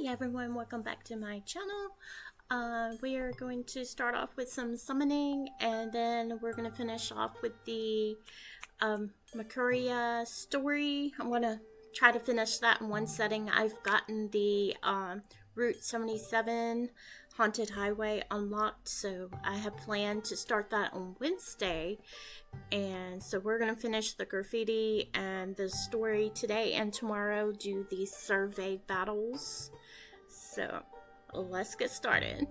Hey everyone, welcome back to my channel. We are going to start off with some summoning, and then we're going to finish off with the Makuria story. I'm going to try to finish that in one setting. I've gotten the Route 77 Haunted Highway unlocked, so I have planned to start that on Wednesday. And so we're going to finish the graffiti and the story today, and tomorrow do the survey battles. So let's get started.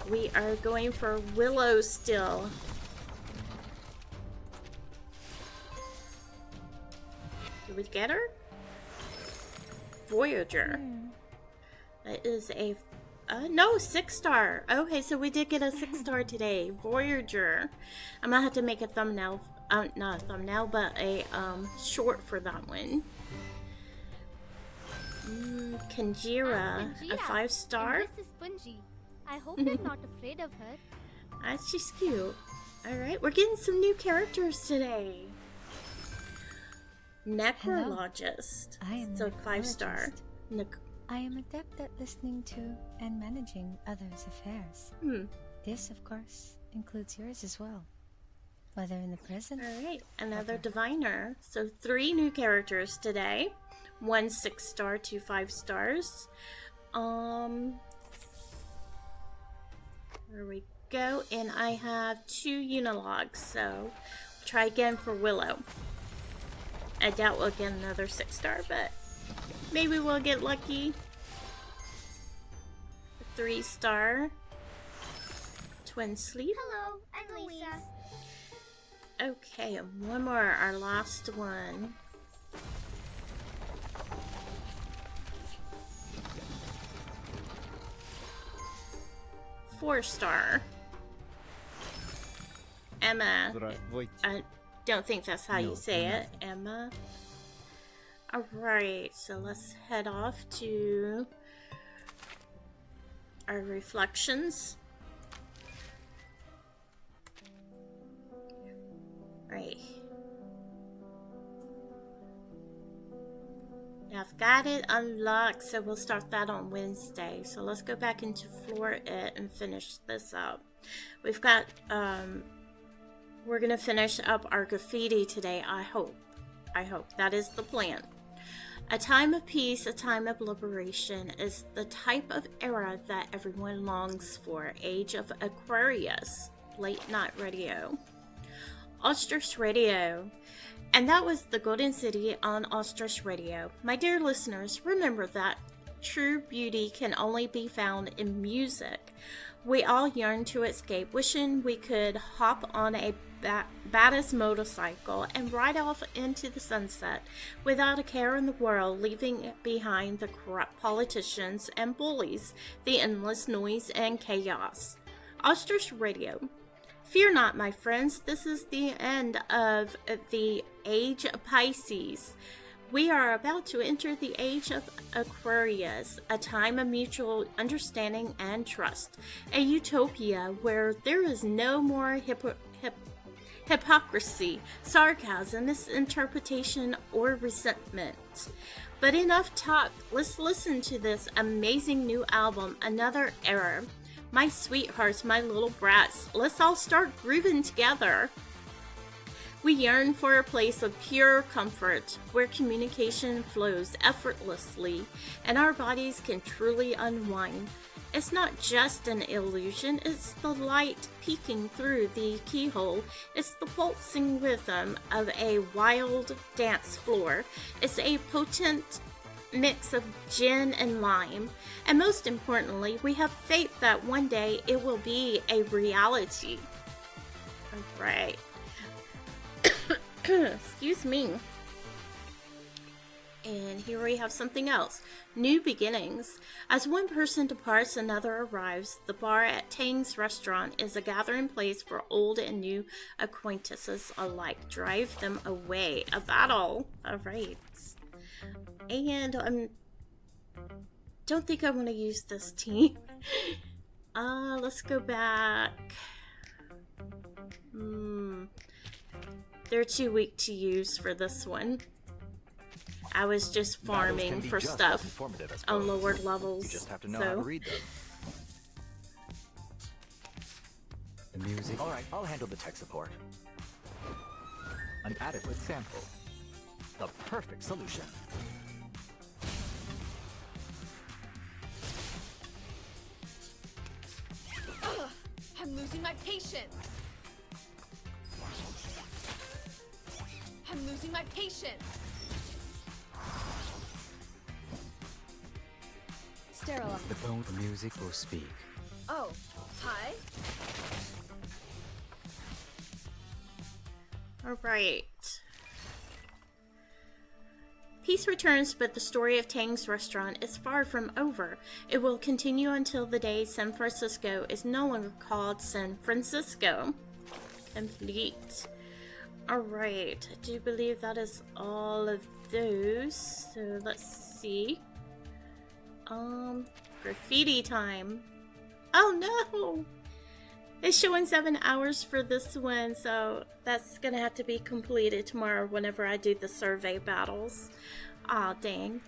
We are going for Willow still. Did we get her? Voyager. That is a no, 6-star. Okay, so we did get a 6-star today. Voyager. I'm gonna have to make a thumbnail. Not a thumbnail, but a short for that one. Kanjira, a 5-star. And this is Punji. I hope you're not afraid of her. She's cute. Alright, we're getting some new characters today. Necrologist. I am so 5-star. I am adept at listening to and managing others' affairs. This, of course, includes yours as well. Whether in the present. Alright, another diviner. So 3 new characters today. 1 6-star, 2 5-stars. There we go. And I have 2 unilogs, so try again for Willow. I doubt we'll get another 6-star, but maybe we'll get lucky. 3-star. Twin Sleep. Hello, I'm Lisa. Okay, and one more, our last one. Four-star. Emma. I don't think that's how you say it. Emma. Alright, so let's head off to our reflections. Right. Now I've got it unlocked, so we'll start that on Wednesday. So let's go back into Floor It and finish this up. We've got, we're gonna finish up our graffiti today, I hope. That is the plan. A time of peace, a time of liberation is the type of era that everyone longs for. Age of Aquarius, late night radio. Ostrich Radio. And that was the Golden City on Ostrich Radio. My dear listeners, remember that true beauty can only be found in music. We all yearn to escape, wishing we could hop on a baddest motorcycle and ride off into the sunset without a care in the world, leaving behind the corrupt politicians and bullies, the endless noise and chaos. Ostrich Radio. Fear not, my friends, this is the end of the Age of Pisces. We are about to enter the Age of Aquarius, a time of mutual understanding and trust, a utopia where there is no more hypocrisy, sarcasm, misinterpretation, or resentment. But enough talk, let's listen to this amazing new album, Another Era. My sweethearts, my little brats, let's all start grooving together. We yearn for a place of pure comfort, where communication flows effortlessly and our bodies can truly unwind. It's not just an illusion, it's the light peeking through the keyhole. It's the pulsing rhythm of a wild dance floor. It's a potent mix of gin and lime. And most importantly, we have faith that one day it will be a reality. Alright. Excuse me. And here we have something else. New beginnings. As one person departs, another arrives. The bar at Tang's restaurant is a gathering place for old and new acquaintances alike. Drive them away. A battle. Alright. And don't think I want to use this team. Let's go back. They're too weak to use for this one. I was just farming for stuff on lower levels. You just have to know how to read them. The music. All right, I'll handle the tech support. An adequate sample. The perfect solution. Ugh, I'm losing my patience. I'm losing my patience. Sterilize. The phone, the music will speak. Oh, hi. Alright. Peace returns, but the story of Tang's restaurant is far from over. It will continue until the day San Francisco is no longer called San Francisco. Complete. Alright, I do believe that is all of those. So let's see. Graffiti time. Oh no! It's showing 7 hours for this one, so that's gonna have to be completed tomorrow whenever I do the survey battles. Aw, dang.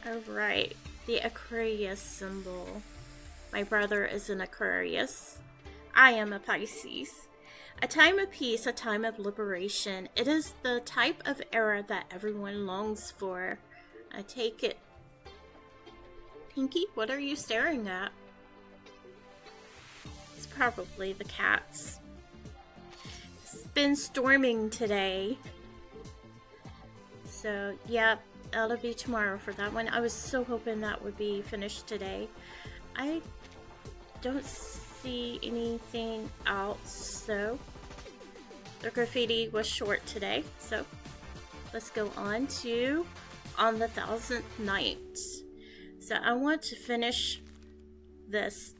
Alright, the Aquarius symbol. My brother is an Aquarius. I am a Pisces. A time of peace, a time of liberation. It is the type of era that everyone longs for. I take it. Pinky, what are you staring at? It's probably the cats. It's been storming today. So, yeah, that'll be tomorrow for that one. I was so hoping that would be finished today. I don't see anything else, so the graffiti was short today. So, let's go on to On the 1000th Night. So, I want to finish this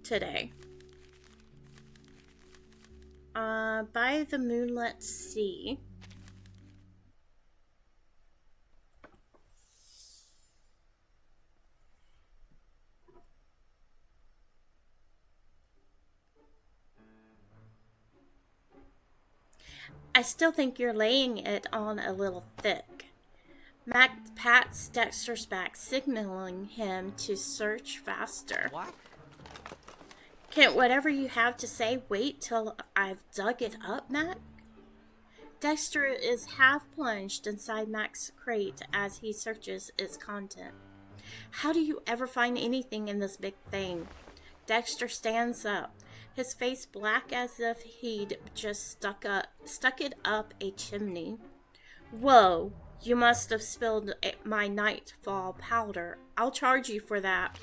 today. By the moonlit sea. I still think you're laying it on a little thick. Mac pats Dexter's back, signaling him to search faster. What? Can't whatever you have to say wait till I've dug it up, Mac? Dexter is half plunged inside Mac's crate as he searches its content. How do you ever find anything in this big thing? Dexter stands up, his face black as if he'd just stuck it up a chimney. Whoa, you must have spilled my nightfall powder. I'll charge you for that.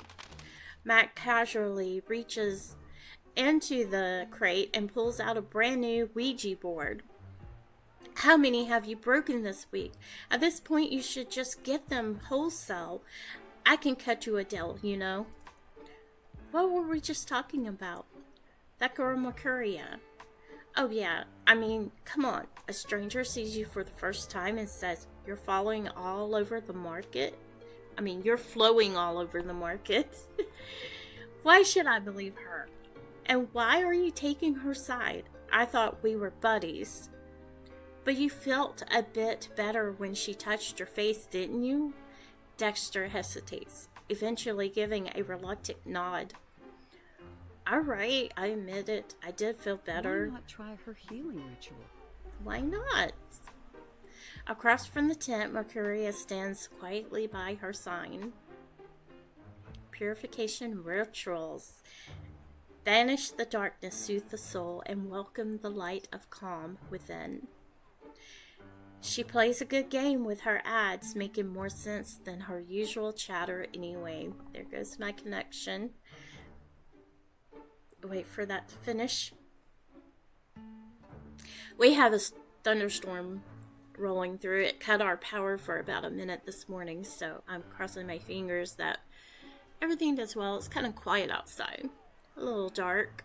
Mac casually reaches into the crate and pulls out a brand new Ouija board. How many have you broken this week? At this point, you should just get them wholesale. I can cut you a deal, you know. What were we just talking about? That girl Mercuria. Oh yeah, I mean, come on. A stranger sees you for the first time and says, you're following all over the market? I mean, you're flowing all over the market. Why should I believe her? And why are you taking her side? I thought we were buddies. But you felt a bit better when she touched your face, didn't you? Dexter hesitates, eventually giving a reluctant nod. Alright, I admit it. I did feel better. Why not try her healing ritual? Why not? Across from the tent, Mercuria stands quietly by her sign. Purification rituals. Banish the darkness, soothe the soul, and welcome the light of calm within. She plays a good game with her ads, making more sense than her usual chatter anyway. There goes my connection. Wait for that to finish. We have a thunderstorm rolling through. It cut our power for about a minute this morning, so I'm crossing my fingers that everything does well. It's kind of quiet outside. A little dark.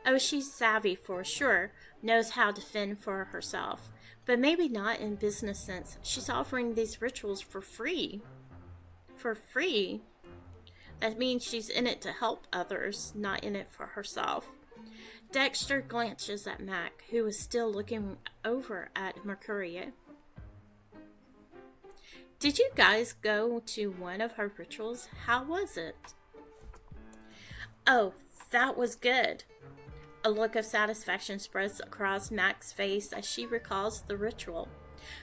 Oh, she's savvy for sure. Knows how to fend for herself. But maybe not in business sense. She's offering these rituals for free. For free? That means she's in it to help others, not in it for herself. Dexter glances at Mac, who is still looking over at Mercuria. Did you guys go to one of her rituals? How was it? Oh, that was good. A look of satisfaction spreads across Mac's face as she recalls the ritual.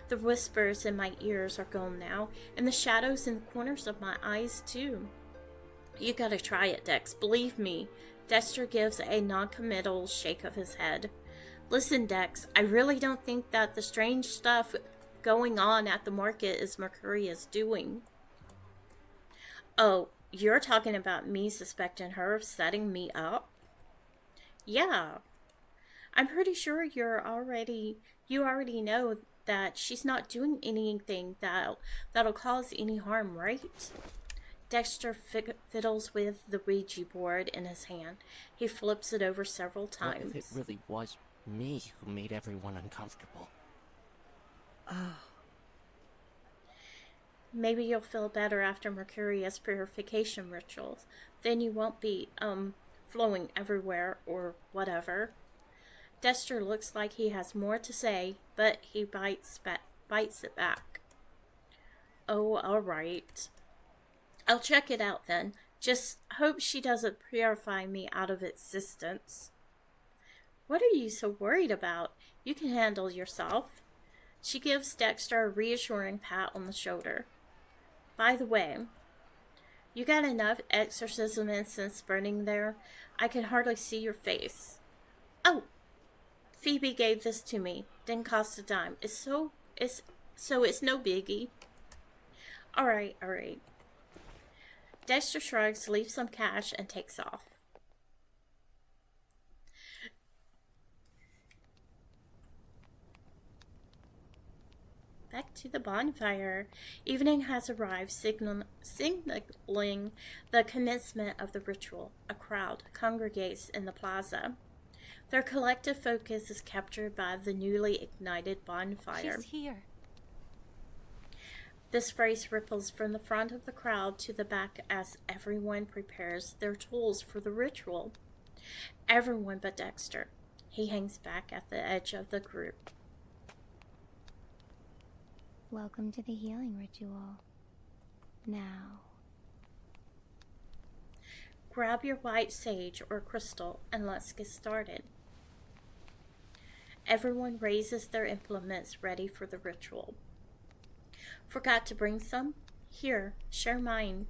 The whispers in my ears are gone now, and the shadows in the corners of my eyes too. You gotta try it, Dex. Believe me. Dexter gives a non-committal shake of his head. Listen, Dex, I really don't think that the strange stuff going on at the market is Mercuria's doing. Oh, you're talking about me suspecting her of setting me up? Yeah. I'm pretty sure you already know that she's not doing anything that'll cause any harm, right? Dexter fiddles with the Ouija board in his hand. He flips it over several times. What if it really was me who made everyone uncomfortable? Maybe you'll feel better after Mercuria's purification rituals. Then you won't be, flowing everywhere or whatever. Dexter looks like he has more to say, but he bites it back. Oh, alright. I'll check it out then. Just hope she doesn't purify me out of existence. What are you so worried about? You can handle yourself. She gives Dexter a reassuring pat on the shoulder. By the way, you got enough exorcism incense burning there? I can hardly see your face. Oh, Phoebe gave this to me. Didn't cost a dime. It's no biggie. Alright. Dexter shrugs, leaves some cash, and takes off. Back to the bonfire. Evening has arrived, signaling the commencement of the ritual. A crowd congregates in the plaza. Their collective focus is captured by the newly ignited bonfire. She's here. This phrase ripples from the front of the crowd to the back as everyone prepares their tools for the ritual. Everyone but Dexter. He hangs back at the edge of the group. Welcome to the healing ritual. Now, Grab your white sage or crystal and let's get started. Everyone raises their implements ready for the ritual. Forgot to bring some? Here, share mine.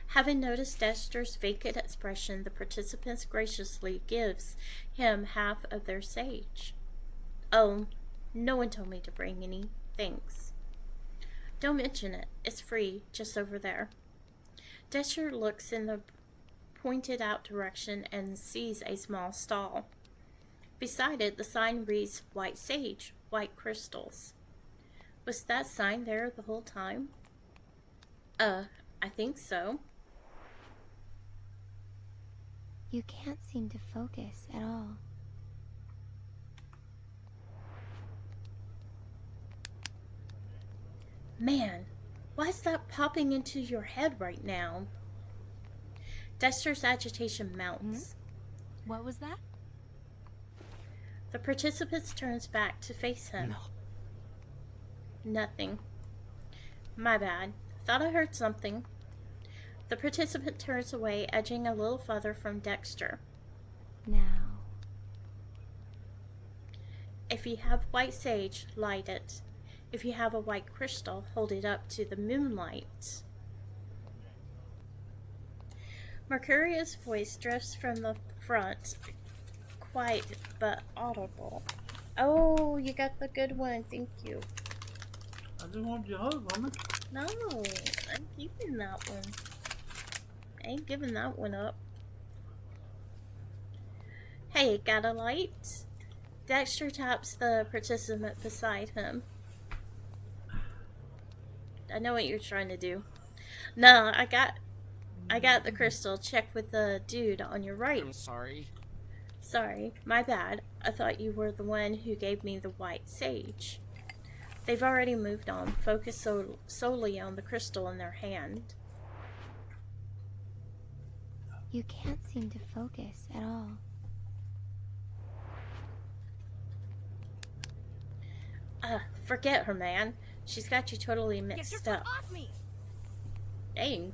Having noticed Dexter's vacant expression, the participants graciously gives him half of their sage. Oh, no one told me to bring any. Thanks. Don't mention it. It's free, just over there. Dexter looks in the pointed out direction and sees a small stall. Beside it, the sign reads White Sage, White Crystals. Was that sign there the whole time? I think so. you can't seem to focus at all. Man, why is that popping into your head right now? Dexter's agitation mounts. What was that? The participant turns back to face him. No. Nothing. My bad. Thought I heard something. The participant turns away, edging a little further from Dexter. Now, If you have white sage, light it. If you have a white crystal, hold it up to the moonlight. Mercuria's voice drifts from the front, quiet but audible. Oh, you got the good one. Thank you. I just want your hug, woman. No, I'm keeping that one. I ain't giving that one up. Hey, got a light? Dexter taps the participant beside him. I know what you're trying to do. No, I got the crystal. Check with the dude on your right. I'm sorry. Sorry, my bad. I thought you were the one who gave me the white sage. They've already moved on, focused solely on the crystal in their hand. you can't seem to focus at all. Forget her, man. She's got you totally mixed up. Off me! Dang.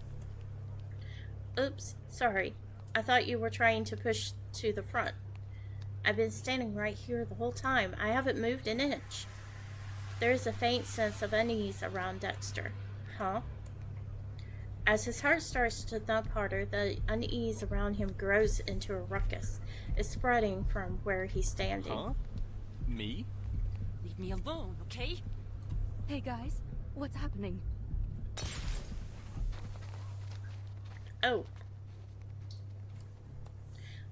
Oops, sorry. I thought you were trying to push to the front. I've been standing right here the whole time. I haven't moved an inch. There is a faint sense of unease around Dexter. Huh? As his heart starts to thump harder, the unease around him grows into a ruckus. It's spreading from where he's standing. Huh? Me? Leave me alone, okay? Hey guys, what's happening? Oh.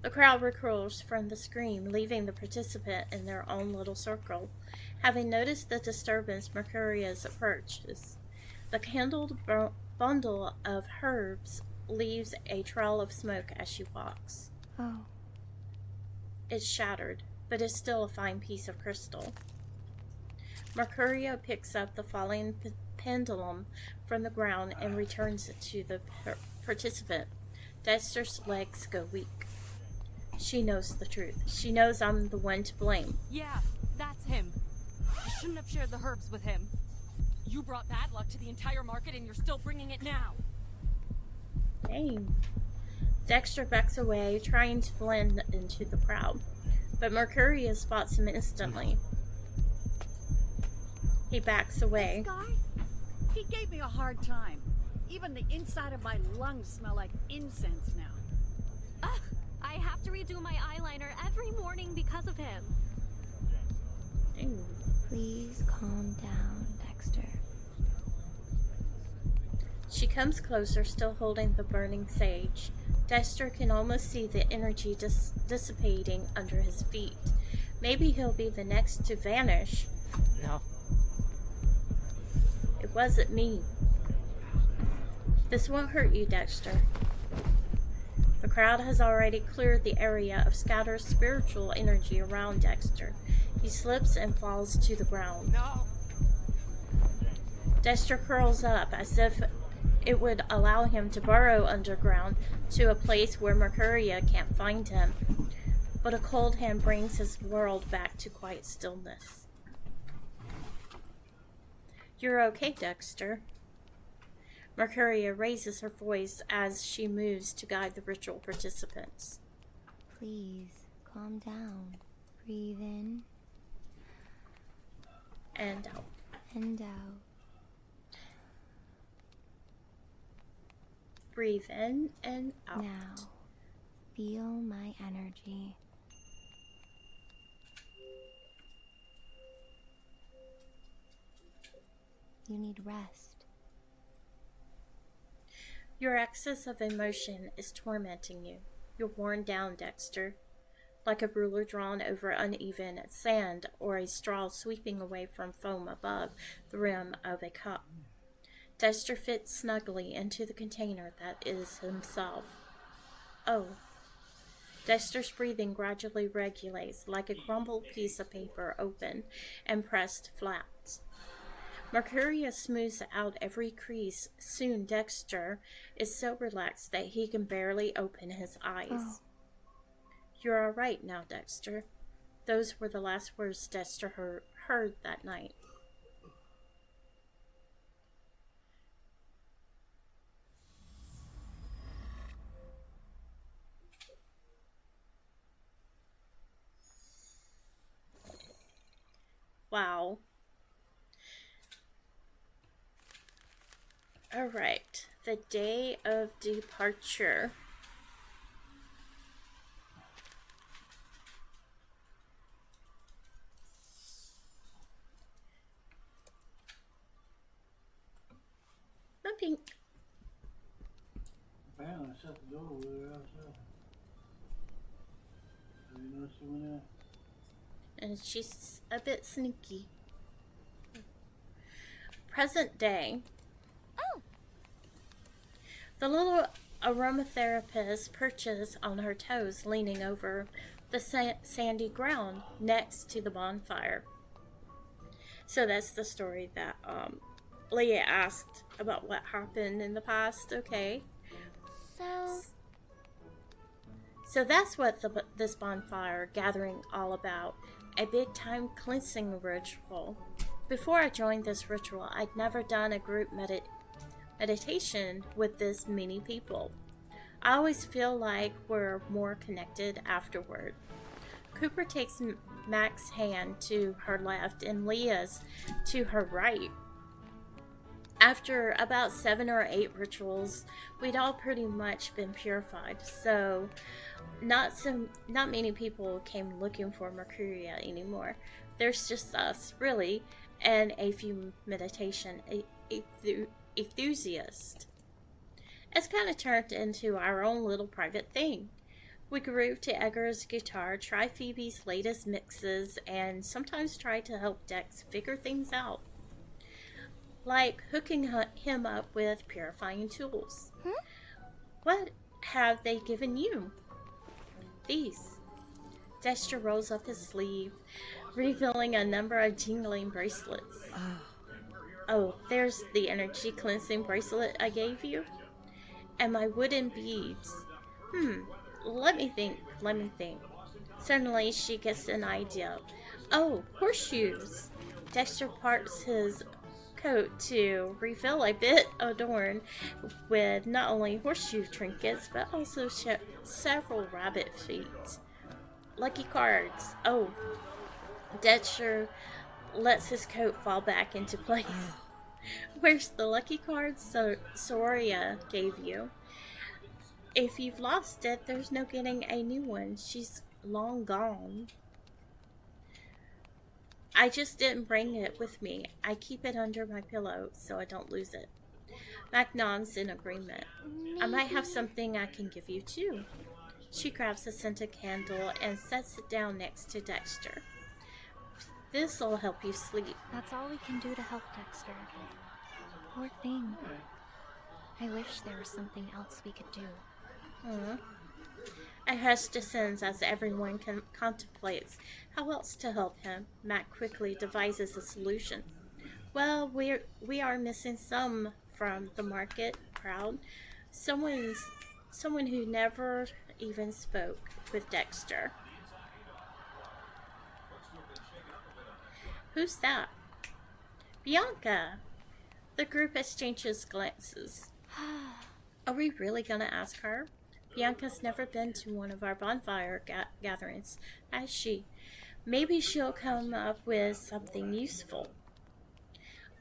The crowd recoils from the scream, leaving the participant in their own little circle. Having noticed the disturbance, Mercurius approaches. The candled bundle of herbs leaves a trail of smoke as she walks. Oh. It's shattered, but is still a fine piece of crystal. Mercurio picks up the falling pendulum from the ground and returns it to the participant. Dexter's legs go weak. She knows the truth. She knows I'm the one to blame. Yeah, that's him. You shouldn't have shared the herbs with him. You brought bad luck to the entire market and you're still bringing it now. Dang. Dexter backs away, trying to blend into the crowd, but Mercurio spots him instantly. He backs away. This guy? He gave me a hard time. Even the inside of my lungs smell like incense now. Ugh, I have to redo my eyeliner every morning because of him. Dang. Please calm down, Dexter. She comes closer, still holding the burning sage. Dexter can almost see the energy dissipating under his feet. Maybe he'll be the next to vanish. No. It wasn't me. This won't hurt you, Dexter. The crowd has already cleared the area of scattered spiritual energy around Dexter. He slips and falls to the ground. No. Dexter curls up as if it would allow him to burrow underground to a place where Mercuria can't find him. But a cold hand brings his world back to quiet stillness. You're okay, Dexter. Mercuria raises her voice as she moves to guide the ritual participants. Please, calm down. Breathe in. And out. And out. Breathe in and out. Now, feel my energy. You need rest. Your excess of emotion is tormenting you. You're worn down, Dexter, like a ruler drawn over uneven sand or a straw sweeping away from foam above the rim of a cup. Dexter fits snugly into the container that is himself. Oh. Dexter's breathing gradually regulates like a crumpled piece of paper open and pressed flat. Mercurio smooths out every crease. Soon Dexter is so relaxed that he can barely open his eyes. Oh. You're all right now, Dexter. Those were the last words Dexter heard that night. Wow. Alright, the day of departure. No pink. Apparently, I shut the door with her outside. So you know she went out. And she's a bit sneaky. Present day. Oh! The little aromatherapist perches on her toes, leaning over the sandy ground next to the bonfire. So that's the story that Leah asked about what happened in the past. Okay. So that's what this bonfire gathering all about. A big time cleansing ritual. Before I joined this ritual, I'd never done a group meditation with this many people. I always feel like we're more connected afterward. Cooper takes Mac's hand to her left and Leah's to her right. After about 7 or 8 rituals, we'd all pretty much been purified, so not many people came looking for Mercuria anymore. There's just us, really, and a few meditation enthusiasts. It's kind of turned into our own little private thing. We groove to Edgar's guitar, try Phoebe's latest mixes, and sometimes try to help Dex figure things out. Like hooking him up with purifying tools. What have they given you? These. Dexter rolls up his sleeve, revealing a number of jingling bracelets. Oh, there's the energy cleansing bracelet I gave you. And my wooden beads. Let me think. Suddenly, she gets an idea. Oh, horseshoes. Dexter parts his coat to reveal a bit adorned with not only horseshoe trinkets, but also several rabbit feet. Lucky cards. Oh, Dexter lets his coat fall back into place. Where's the lucky cards Soria gave you? If you've lost it, there's no getting a new one. She's long gone. I just didn't bring it with me. I keep it under my pillow so I don't lose it. Mac nods in agreement. I might have something I can give you too. She grabs a scented candle and sets it down next to Dexter. This'll help you sleep. That's all we can do to help Dexter. Poor thing. I wish there was something else we could do. A hush descends as everyone contemplates how else to help him. Mac quickly devises a solution. Well, we are missing some from the market crowd. Someone who never even spoke with Dexter. Who's that? Bianca. The group exchanges glances. Are we really gonna ask her? Bianca's never been to one of our bonfire gatherings, has she? Maybe she'll come up with something useful.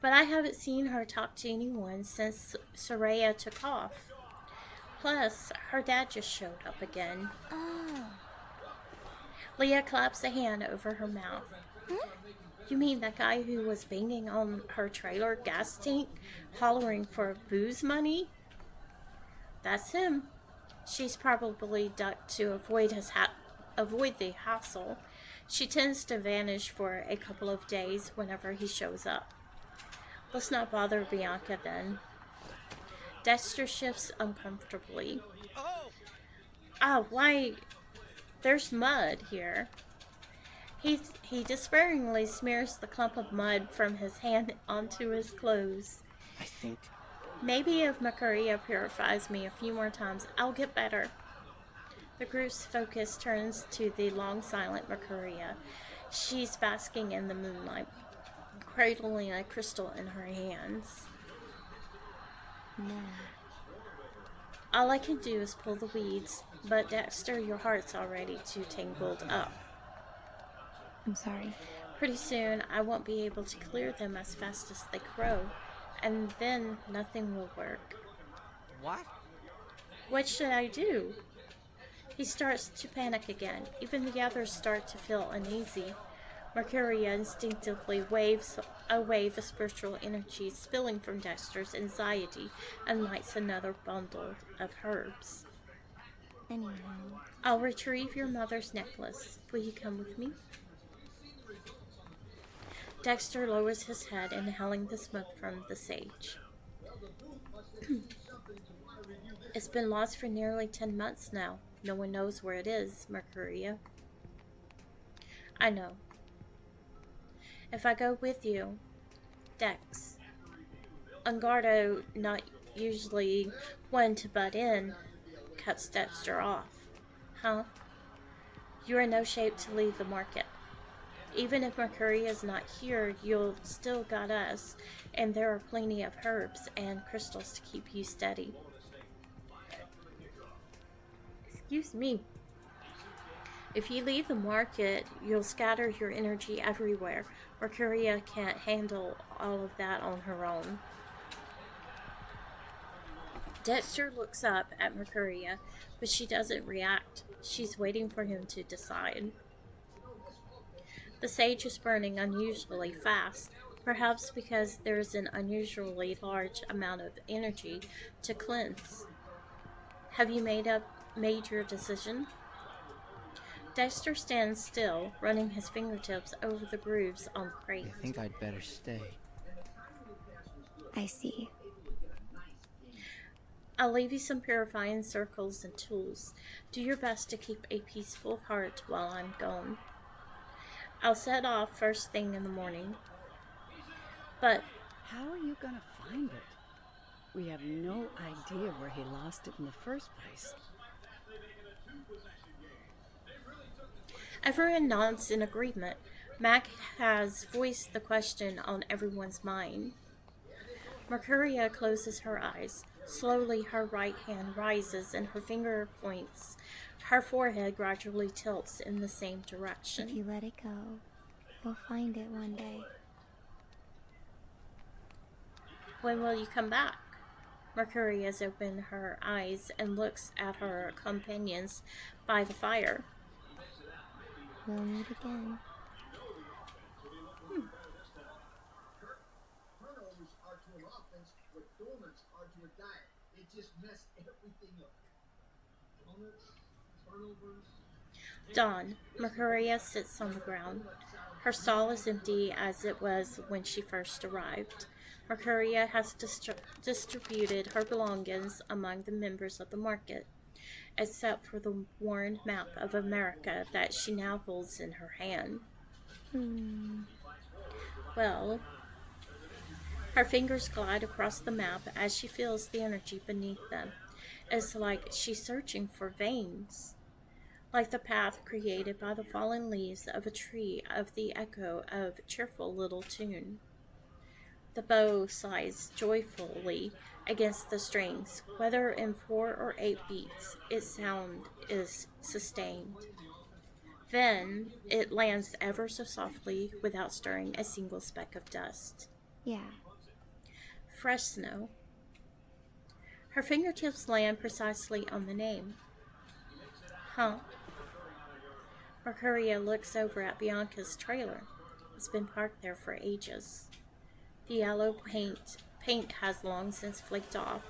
But I haven't seen her talk to anyone since Soraya took off. Plus, her dad just showed up again. Leah claps a hand over her mouth. You mean that guy who was banging on her trailer gas tank, hollering for booze money? That's him. She's probably ducked to avoid the hassle. She tends to vanish for a couple of days whenever he shows up. Let's not bother Bianca then. Dexter shifts uncomfortably. Why? There's mud here. He despairingly smears the clump of mud from his hand onto his clothes. I think... Maybe if Mercuria purifies me a few more times, I'll get better. The group's focus turns to the long silent Mercuria. She's basking in the moonlight, cradling a crystal in her hands. No. All I can do is pull the weeds, but Dexter, your heart's already too tangled up. I'm sorry. Pretty soon, I won't be able to clear them as fast as they grow, and then nothing will work. What? What should I do? He starts to panic again. Even the others start to feel uneasy. Mercuria instinctively waves a wave of spiritual energy spilling from Dexter's anxiety and lights another bundle of herbs. Anyhow. I'll retrieve your mother's necklace. Will you come with me? Dexter lowers his head, inhaling the smoke from the sage. It's been lost for nearly 10 months now. No one knows where it is, Mercuria. I know. If I go with you, Dex. Ungardo, not usually one to butt in, cuts Dexter off. Huh? You're in no shape to leave the market. Even if Mercury is not here, you'll still got us, and there are plenty of herbs and crystals to keep you steady. Excuse me. If you leave the market, you'll scatter your energy everywhere. Mercuria can't handle all of that on her own. Dexter looks up at Mercuria, but she doesn't react. She's waiting for him to decide. The sage is burning unusually fast, perhaps because there's an unusually large amount of energy to cleanse. Have you made your decision? Dexter stands still, running his fingertips over the grooves on the crate. I think I'd better stay. I see. I'll leave you some purifying circles and tools. Do your best to keep a peaceful heart while I'm gone. I'll set off first thing in the morning. But how are you gonna find it? We have no idea where he lost it in the first place. everyone nods in agreement. Mac has voiced the question on everyone's mind. Mercuria closes her eyes. Slowly, her right hand rises and her finger points. Her forehead gradually tilts in the same direction. If you let it go, you'll find it one day. When will you come back? Mercuria's opened her eyes and looks at her companions by the fire. We'll meet again. Dawn. Mercuria sits on the ground. Her stall is empty as it was when she first arrived. Mercuria has distributed her belongings among the members of the market, except for the worn map of America that she now holds in her hand. Well, her fingers glide across the map as she feels the energy beneath them. It's like she's searching for veins, like the path created by the fallen leaves of a tree of the echo of a cheerful little tune. The bow sighs joyfully against the strings. Whether in 4 or 8 beats, its sound is sustained. Then it lands ever so softly without stirring a single speck of dust. Yeah. Fresh snow. Her fingertips land precisely on the name. Huh? Mercuria looks over at Bianca's trailer. It's been parked there for ages. The yellow paint has long since flaked off,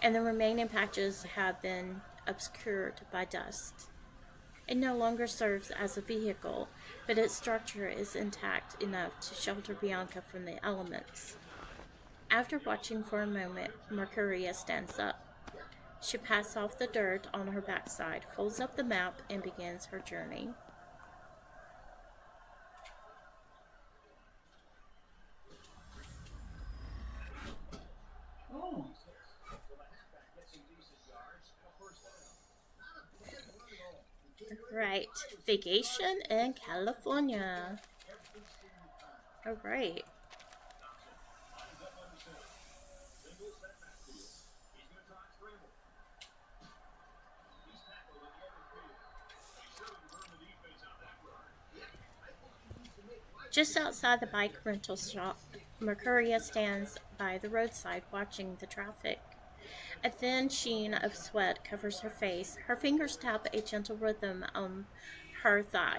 and the remaining patches have been obscured by dust. It no longer serves as a vehicle, but its structure is intact enough to shelter Bianca from the elements. After watching for a moment, Mercuria stands up. She passes off the dirt on her backside, folds up the map, and begins her journey. Right, vacation in California. All right. Just outside the bike rental shop, Mercuria stands by the roadside watching the traffic. A thin sheen of sweat covers her face. Her fingers tap a gentle rhythm on her thigh.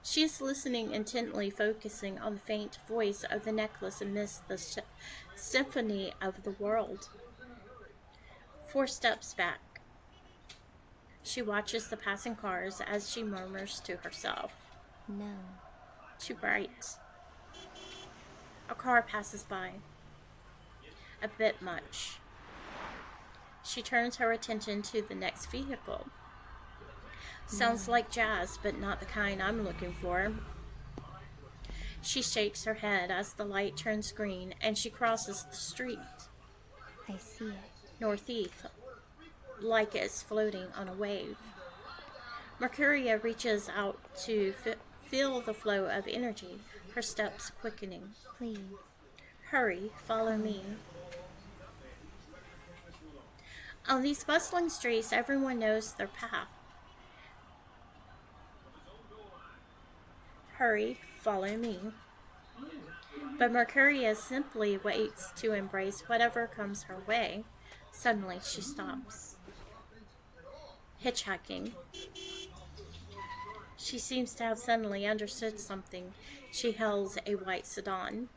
She is listening intently, focusing on the faint voice of the necklace amidst the symphony of the world. 4 steps back. She watches the passing cars as she murmurs to herself. No. Too bright. A car passes by. A bit much. She turns her attention to the next vehicle. Sounds like jazz, but not the kind I'm looking for. She shakes her head as the light turns green and she crosses the street. I see it. Northeast, like it's floating on a wave. Mercuria reaches out to feel the flow of energy, her steps quickening. Please. Hurry, follow me. On these bustling streets, everyone knows their path. Hurry, follow me. But Mercuria simply waits to embrace whatever comes her way. Suddenly, she stops. Hitchhiking. She seems to have suddenly understood something. She hails a white sedan.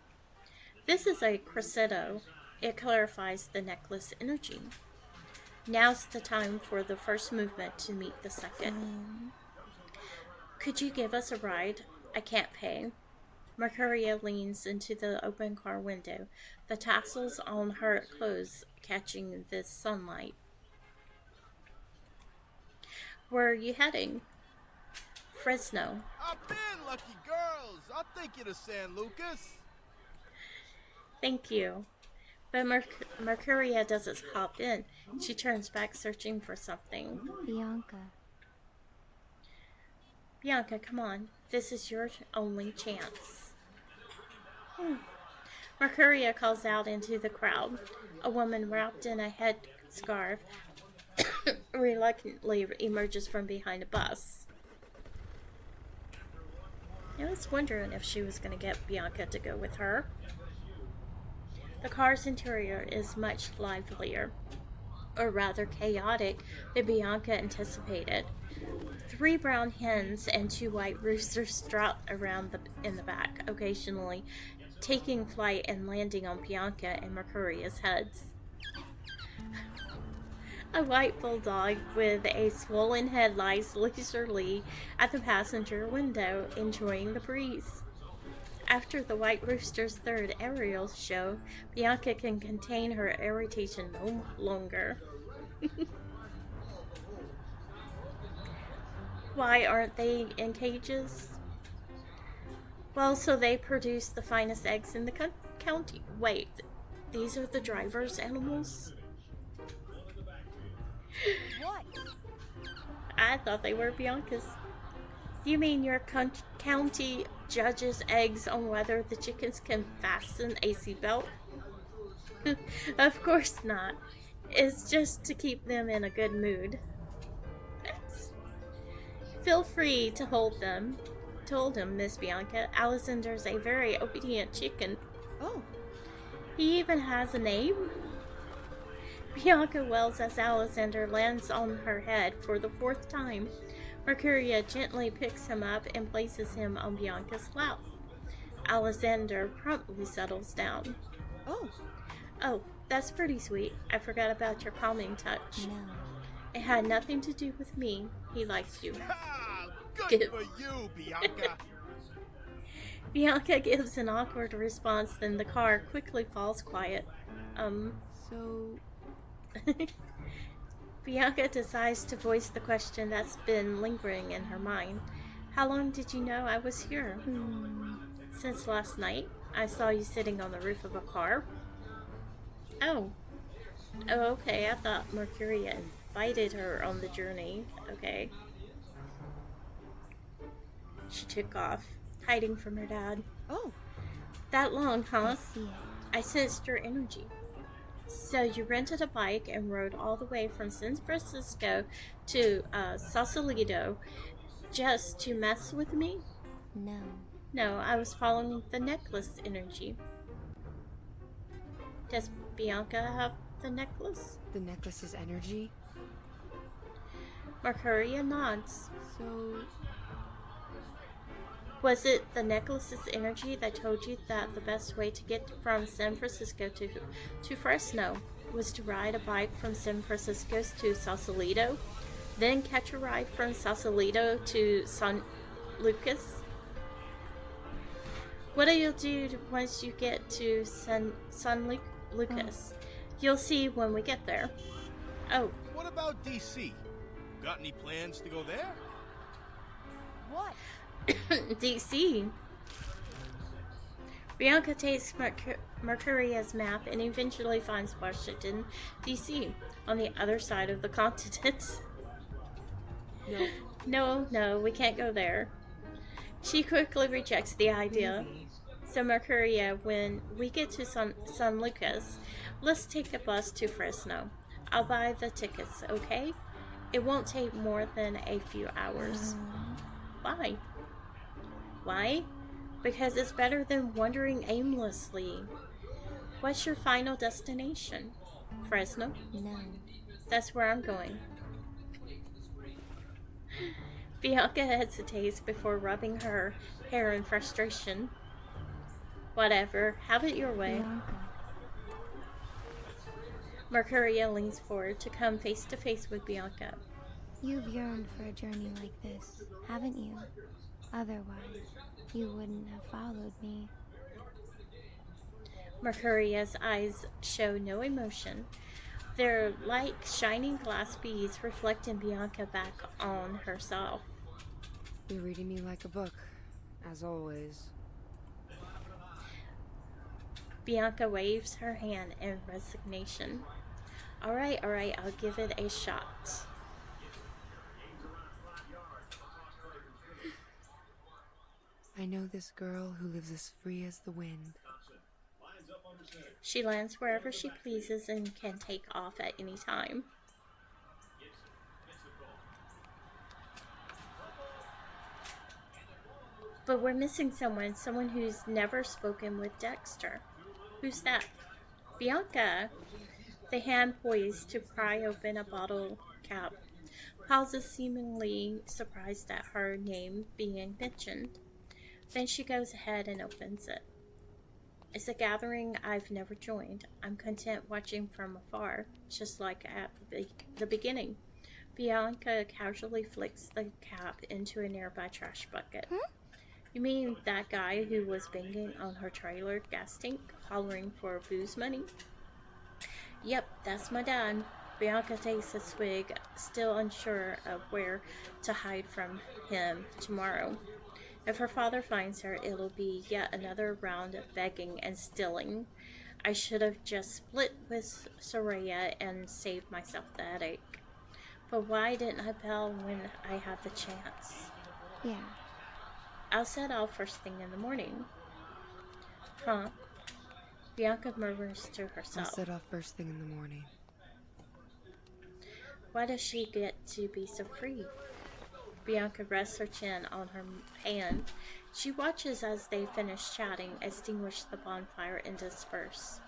This is a crescendo. It clarifies the necklace energy. Now's the time for the first movement to meet the second. Could you give us a ride? I can't pay. Mercuria leans into the open car window, the tassels on her clothes catching the sunlight. Where are you heading? Fresno. Up in, lucky girls! I'll take you to San Lucas. Thank you. But Mercuria doesn't hop in. She turns back searching for something. Bianca, come on. This is your only chance. Mercuria calls out into the crowd. A woman wrapped in a headscarf reluctantly emerges from behind a bus. I was wondering if she was going to get Bianca to go with her. The car's interior is much livelier, or rather chaotic, than Bianca anticipated. 3 brown hens and 2 white roosters trot around in the back, occasionally taking flight and landing on Bianca and Mercuria's heads. A white bulldog with a swollen head lies leisurely at the passenger window, enjoying the breeze. After the white rooster's third aerial show, Bianca can contain her irritation no longer. Why aren't they in cages? Well, so they produce the finest eggs in the county. Wait, these are the driver's animals? What? I thought they were Bianca's. You mean your county judges eggs on whether the chickens can fasten a seatbelt? Of course not. It's just to keep them in a good mood. Feel free to hold them, told him Miss Bianca. Alexander's a very obedient chicken. Oh. He even has a name? Bianca wails as Alexander lands on her head for the 4th time. Mercuria gently picks him up and places him on Bianca's lap. Alexander promptly settles down. Oh, that's pretty sweet. I forgot about your calming touch. No. It had nothing to do with me. He likes you. Good for you, Bianca. Bianca gives an awkward response, then the car quickly falls quiet. So... Bianca decides to voice the question that's been lingering in her mind. How long did you know I was here? Since last night. I saw you sitting on the roof of a car. Oh, okay. I thought Mercuria invited her on the journey. Okay. She took off, hiding from her dad. Oh. That long, huh? I see it. I sensed your energy. So you rented a bike and rode all the way from San Francisco to Sausalito just to mess with me? No. No, I was following the necklace energy. Does Bianca have the necklace? The necklace's energy? Mercuria nods. So... Was it the necklace's energy that told you that the best way to get from San Francisco to Fresno was to ride a bike from San Francisco to Sausalito, then catch a ride from Sausalito to San Lucas? What do you do once you get to San Lucas? You'll see when we get there. Oh. What about DC? Got any plans to go there? What? DC. Bianca takes Mercuria's map and eventually finds Washington, DC, on the other side of the continent. No, No, we can't go there. She quickly rejects the idea. Maybe. So Mercuria, when we get to San Lucas, let's take a bus to Fresno. I'll buy the tickets, okay? It won't take more than a few hours. Why? Why? Because it's better than wandering aimlessly. What's your final destination? Fresno? No. That's where I'm going. Bianca hesitates before rubbing her hair in frustration. Whatever, have it your way. Bianca. Mercuria leans forward to come face to face with Bianca. You've yearned for a journey like this, haven't you? Otherwise, you wouldn't have followed me. Mercuria's eyes show no emotion. They're like shining glass beads reflecting Bianca back on herself. You're reading me like a book, as always. Bianca waves her hand in resignation. Alright, I'll give it a shot. I know this girl who lives as free as the wind. She lands wherever she pleases and can take off at any time. But we're missing someone who's never spoken with Dexter. Who's that? Bianca! The hand poised to pry open a bottle cap pauses, seemingly surprised at her name being mentioned. Then she goes ahead and opens it. It's a gathering I've never joined. I'm content watching from afar, just like at the beginning. Bianca casually flicks the cap into a nearby trash bucket. You mean that guy who was banging on her trailer gas tank, hollering for booze money? Yep, that's my dad. Bianca takes a swig, still unsure of where to hide from him tomorrow. If her father finds her, it'll be yet another round of begging and stealing. I should have just split with Soraya and saved myself the headache. But why didn't I bail when I had the chance? Yeah. I'll set off first thing in the morning. Huh? Bianca murmurs to herself. I'll set off first thing in the morning. Why does she get to be so free? Bianca rests her chin on her hand. She watches as they finish chatting, extinguish the bonfire, and disperse.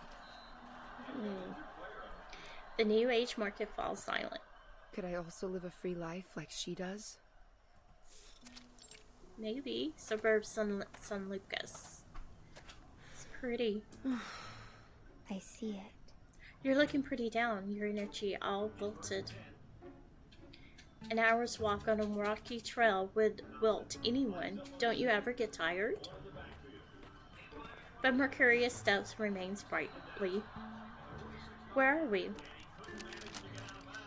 The New Age market falls silent. Could I also live a free life like she does? Maybe. Suburb San Lucas. It's pretty. I see it. You're looking pretty down, your energy all wilted. An hour's walk on a rocky trail would wilt anyone. Don't you ever get tired? But Mercuria's steps remains brightly. Where are we?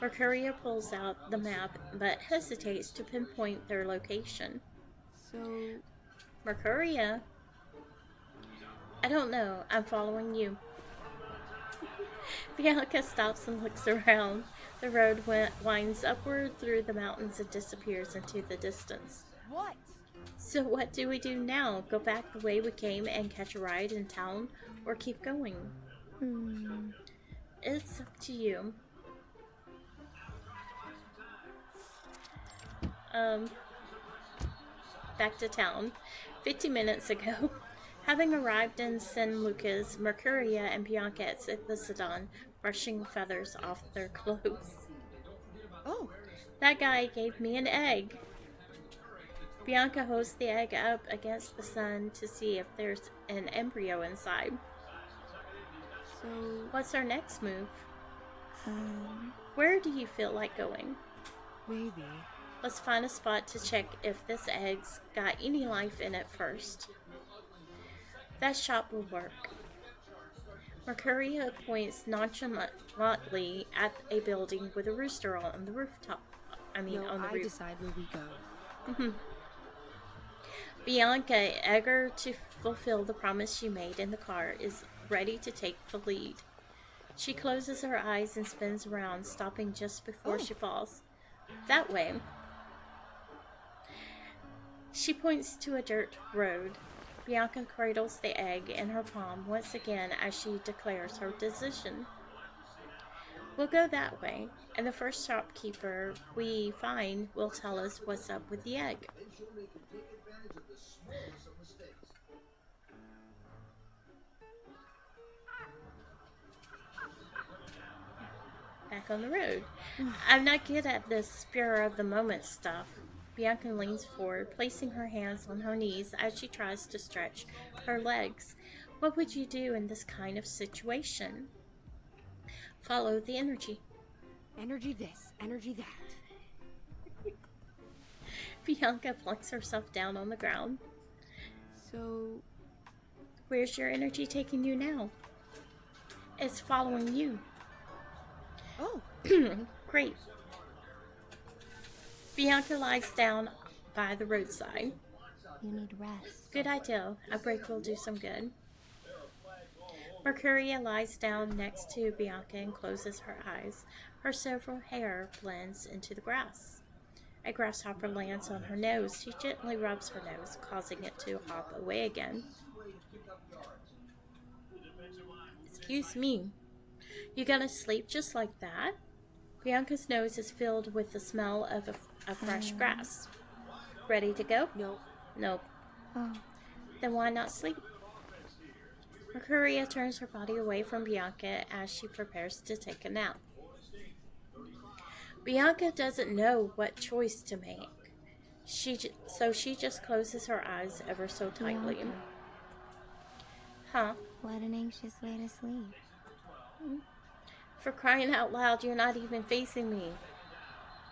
Mercuria pulls out the map, but hesitates to pinpoint their location. So... Mercuria? I don't know. I'm following you. Bianca stops and looks around. The road winds upward through the mountains and disappears into the distance. What? So what do we do now? Go back the way we came and catch a ride in town, or keep going? It's up to you. Back to town. 50 minutes ago. Having arrived in San Lucas, Mercuria and Bianca exit the sedan, brushing feathers off their clothes. Oh! That guy gave me an egg. Bianca holds the egg up against the sun to see if there's an embryo inside. So... What's our next move? Where do you feel like going? Maybe. Let's find a spot to check if this egg's got any life in it first. That shop will work. Mercuria points nonchalantly at a building with a rooster on the rooftop. On the roof. I decide where we go. Bianca, eager to fulfill the promise she made in the car, is ready to take the lead. She closes her eyes and spins around, stopping just before she falls. That way. She points to a dirt road. Bianca cradles the egg in her palm once again as she declares her decision. We'll go that way, and the first shopkeeper we find will tell us what's up with the egg. Back on the road. I'm not good at this spur of the moment stuff. Bianca leans forward, placing her hands on her knees as she tries to stretch her legs. What would you do in this kind of situation? Follow the energy. Energy this, energy that. Bianca plunks herself down on the ground. So, where's your energy taking you now? It's following you. Oh. Great. Bianca lies down by the roadside. You need rest. Good idea. A break will do some good. Mercuria lies down next to Bianca and closes her eyes. Her silver hair blends into the grass. A grasshopper lands on her nose. She gently rubs her nose, causing it to hop away again. Excuse me. You gonna sleep just like that? Bianca's nose is filled with the smell of fresh grass. Ready to go? No. Nope. Oh. Then why not sleep? Mercuria turns her body away from Bianca as she prepares to take a nap. Bianca doesn't know what choice to make. So she just closes her eyes ever so tightly. Bianca. Huh? What an anxious way to sleep. For crying out loud, you're not even facing me.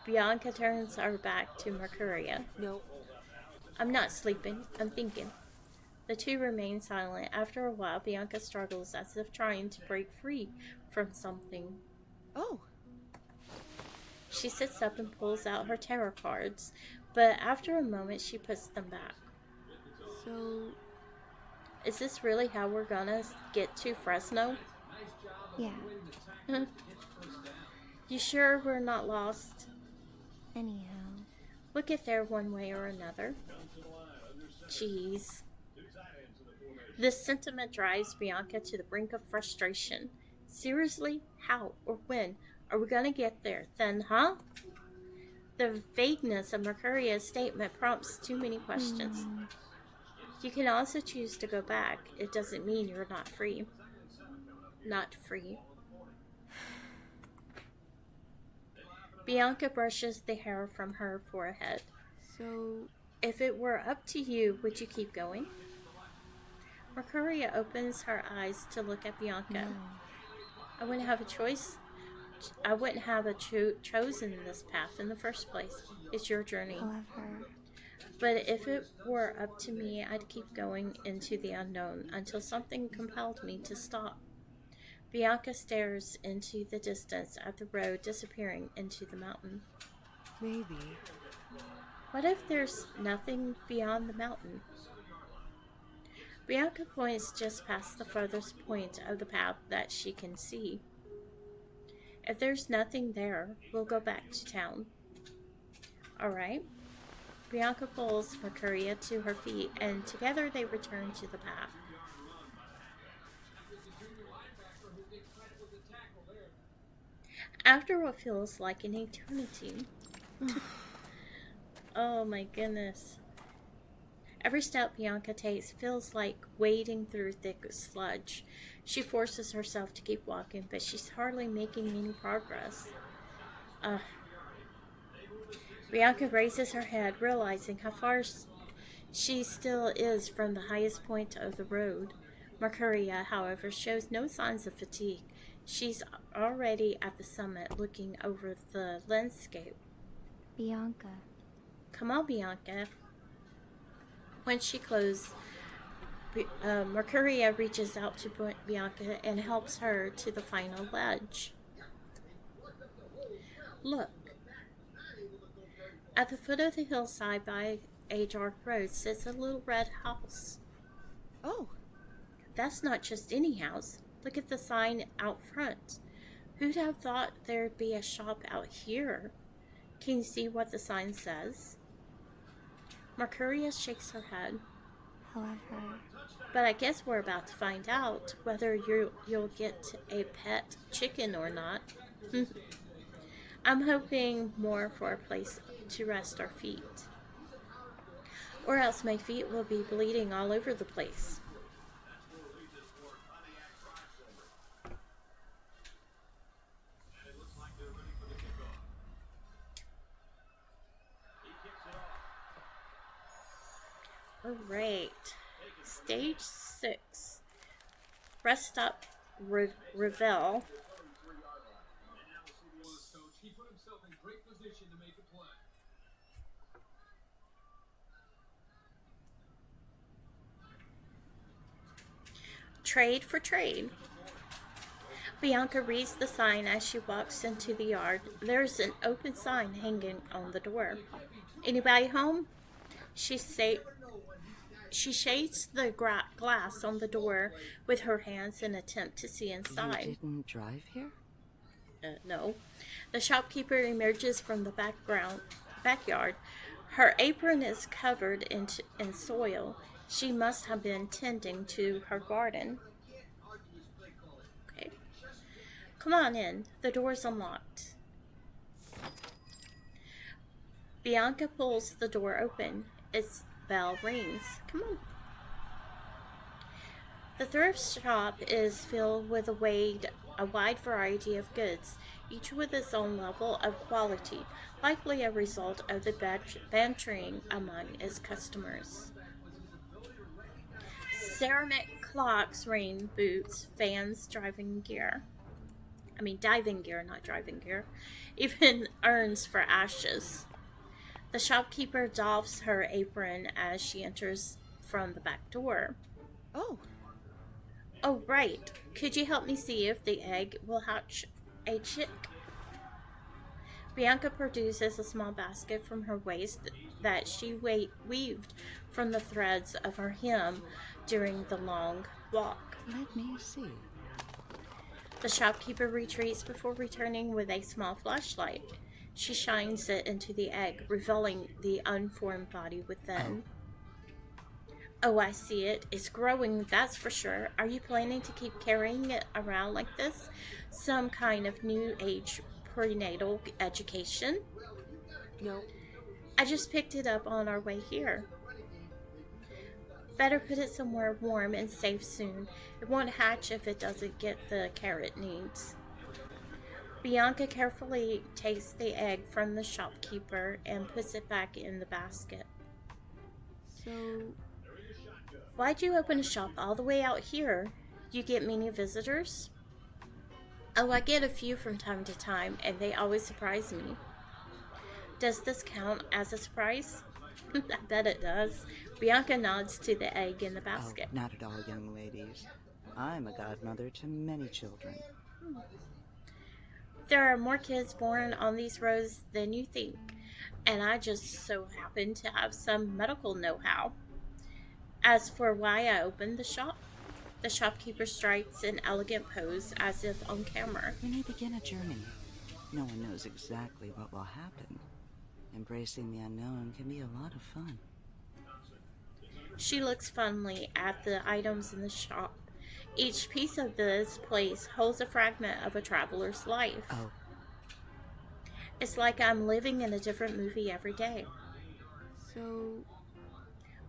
Bianca turns her back to Mercuria. No. I'm not sleeping. I'm thinking. The two remain silent. After a while, Bianca struggles as if trying to break free from something. Oh. She sits up and pulls out her tarot cards, but after a moment, she puts them back. So, is this really how we're gonna get to Fresno? Yeah. You sure we're not lost? Anyhow. We'll get there one way or another. Jeez. This sentiment drives Bianca to the brink of frustration. Seriously? How or when are we gonna get there then, huh? The vagueness of Mercuria's statement prompts too many questions. You can also choose to go back. It doesn't mean you're not free. Not free. Bianca brushes the hair from her forehead. So, if it were up to you, would you keep going? Mercuria opens her eyes to look at Bianca. No. I wouldn't have a choice. I wouldn't have chosen this path in the first place. It's your journey. However, but if it were up to me, I'd keep going into the unknown until something compelled me to stop. Bianca stares into the distance at the road disappearing into the mountain. Maybe. What if there's nothing beyond the mountain? Bianca points just past the furthest point of the path that she can see. If there's nothing there, we'll go back to town. Alright. Bianca pulls Mercuria to her feet, and together they return to the path. After what feels like an eternity. Oh my goodness. Every step Bianca takes feels like wading through thick sludge. She forces herself to keep walking, but she's hardly making any progress. Bianca raises her head, realizing how far she still is from the highest point of the road. Mercuria, however, shows no signs of fatigue. She's already at the summit, looking over the landscape. Bianca. Come on, Bianca. When she closes, Mercuria reaches out to Bianca and helps her to the final ledge. Look. At the foot of the hillside by a dark road sits a little red house. Oh. That's not just any house. Look at the sign out front. Who'd have thought there'd be a shop out here? Can you see what the sign says? Mercurius shakes her head. However, But I guess we're about to find out whether you'll get a pet chicken or not. I'm hoping more for a place to rest our feet. Or else my feet will be bleeding all over the place. Alright. Stage 6. Rest stop Revel. Trade for trade. Bianca reads the sign as she walks into the yard. There's an open sign hanging on the door. Anybody home? She shades the glass on the door with her hands in an attempt to see inside. You didn't drive here? No. The shopkeeper emerges from the backyard. Her apron is covered in soil. She must have been tending to her garden. Okay. Come on in. The door's unlocked. Bianca pulls the door open. Its bell rings. Come on. The thrift shop is filled with a wide variety of goods, each with its own level of quality, likely a result of the bantering among its customers. Ceramic clocks, rain boots, fans, diving gear, not driving gear, even urns for ashes. The shopkeeper doffs her apron as she enters from the back door. Oh, right. Could you help me see if the egg will hatch a chick? Bianca produces a small basket from her waist that she weaved from the threads of her hem during the long walk. Let me see. The shopkeeper retreats before returning with a small flashlight. She shines it into the egg, revealing the unformed body within. Oh, I see it. It's growing, that's for sure. Are you planning to keep carrying it around like this? Some kind of new age prenatal education? No. I just picked it up on our way here. Better put it somewhere warm and safe soon. It won't hatch if it doesn't get the care it needs. Bianca carefully takes the egg from the shopkeeper and puts it back in the basket. So, why'd you open a shop all the way out here? You get many visitors? Oh, I get a few from time to time, and they always surprise me. Does this count as a surprise? I bet it does. Bianca nods to the egg in the basket. Oh, not at all, young ladies. I'm a godmother to many children. There are more kids born on these roads than you think, and I just so happen to have some medical know-how. As for why I opened the shop, the shopkeeper strikes an elegant pose as if on camera. When we begin a journey, no one knows exactly what will happen. Embracing the unknown can be a lot of fun. She looks fondly at the items in the shop. Each piece of this place holds a fragment of a traveler's life. Oh. It's like I'm living in a different movie every day. So,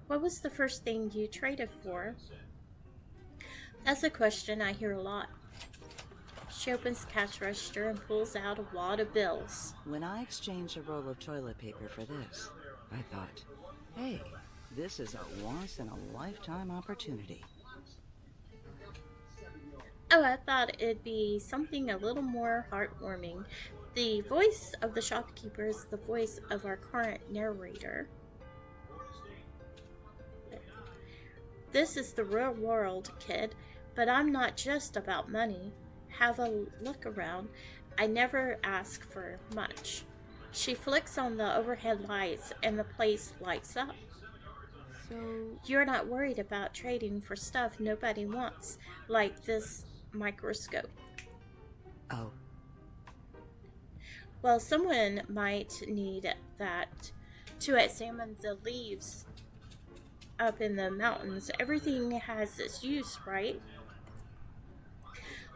what was the first thing you traded for? That's a question I hear a lot. She opens the cash register and pulls out a wad of bills. When I exchanged a roll of toilet paper for this, I thought, hey, this is a once-in-a-lifetime opportunity. Oh, I thought it'd be something a little more heartwarming. The voice of the shopkeeper is the voice of our current narrator. This is the real world, kid, but I'm not just about money. Have a look around. I never ask for much. She flicks on the overhead lights and the place lights up. So, you're not worried about trading for stuff nobody wants, like this microscope. Oh. Well, someone might need that to examine the leaves up in the mountains. Everything has its use, right?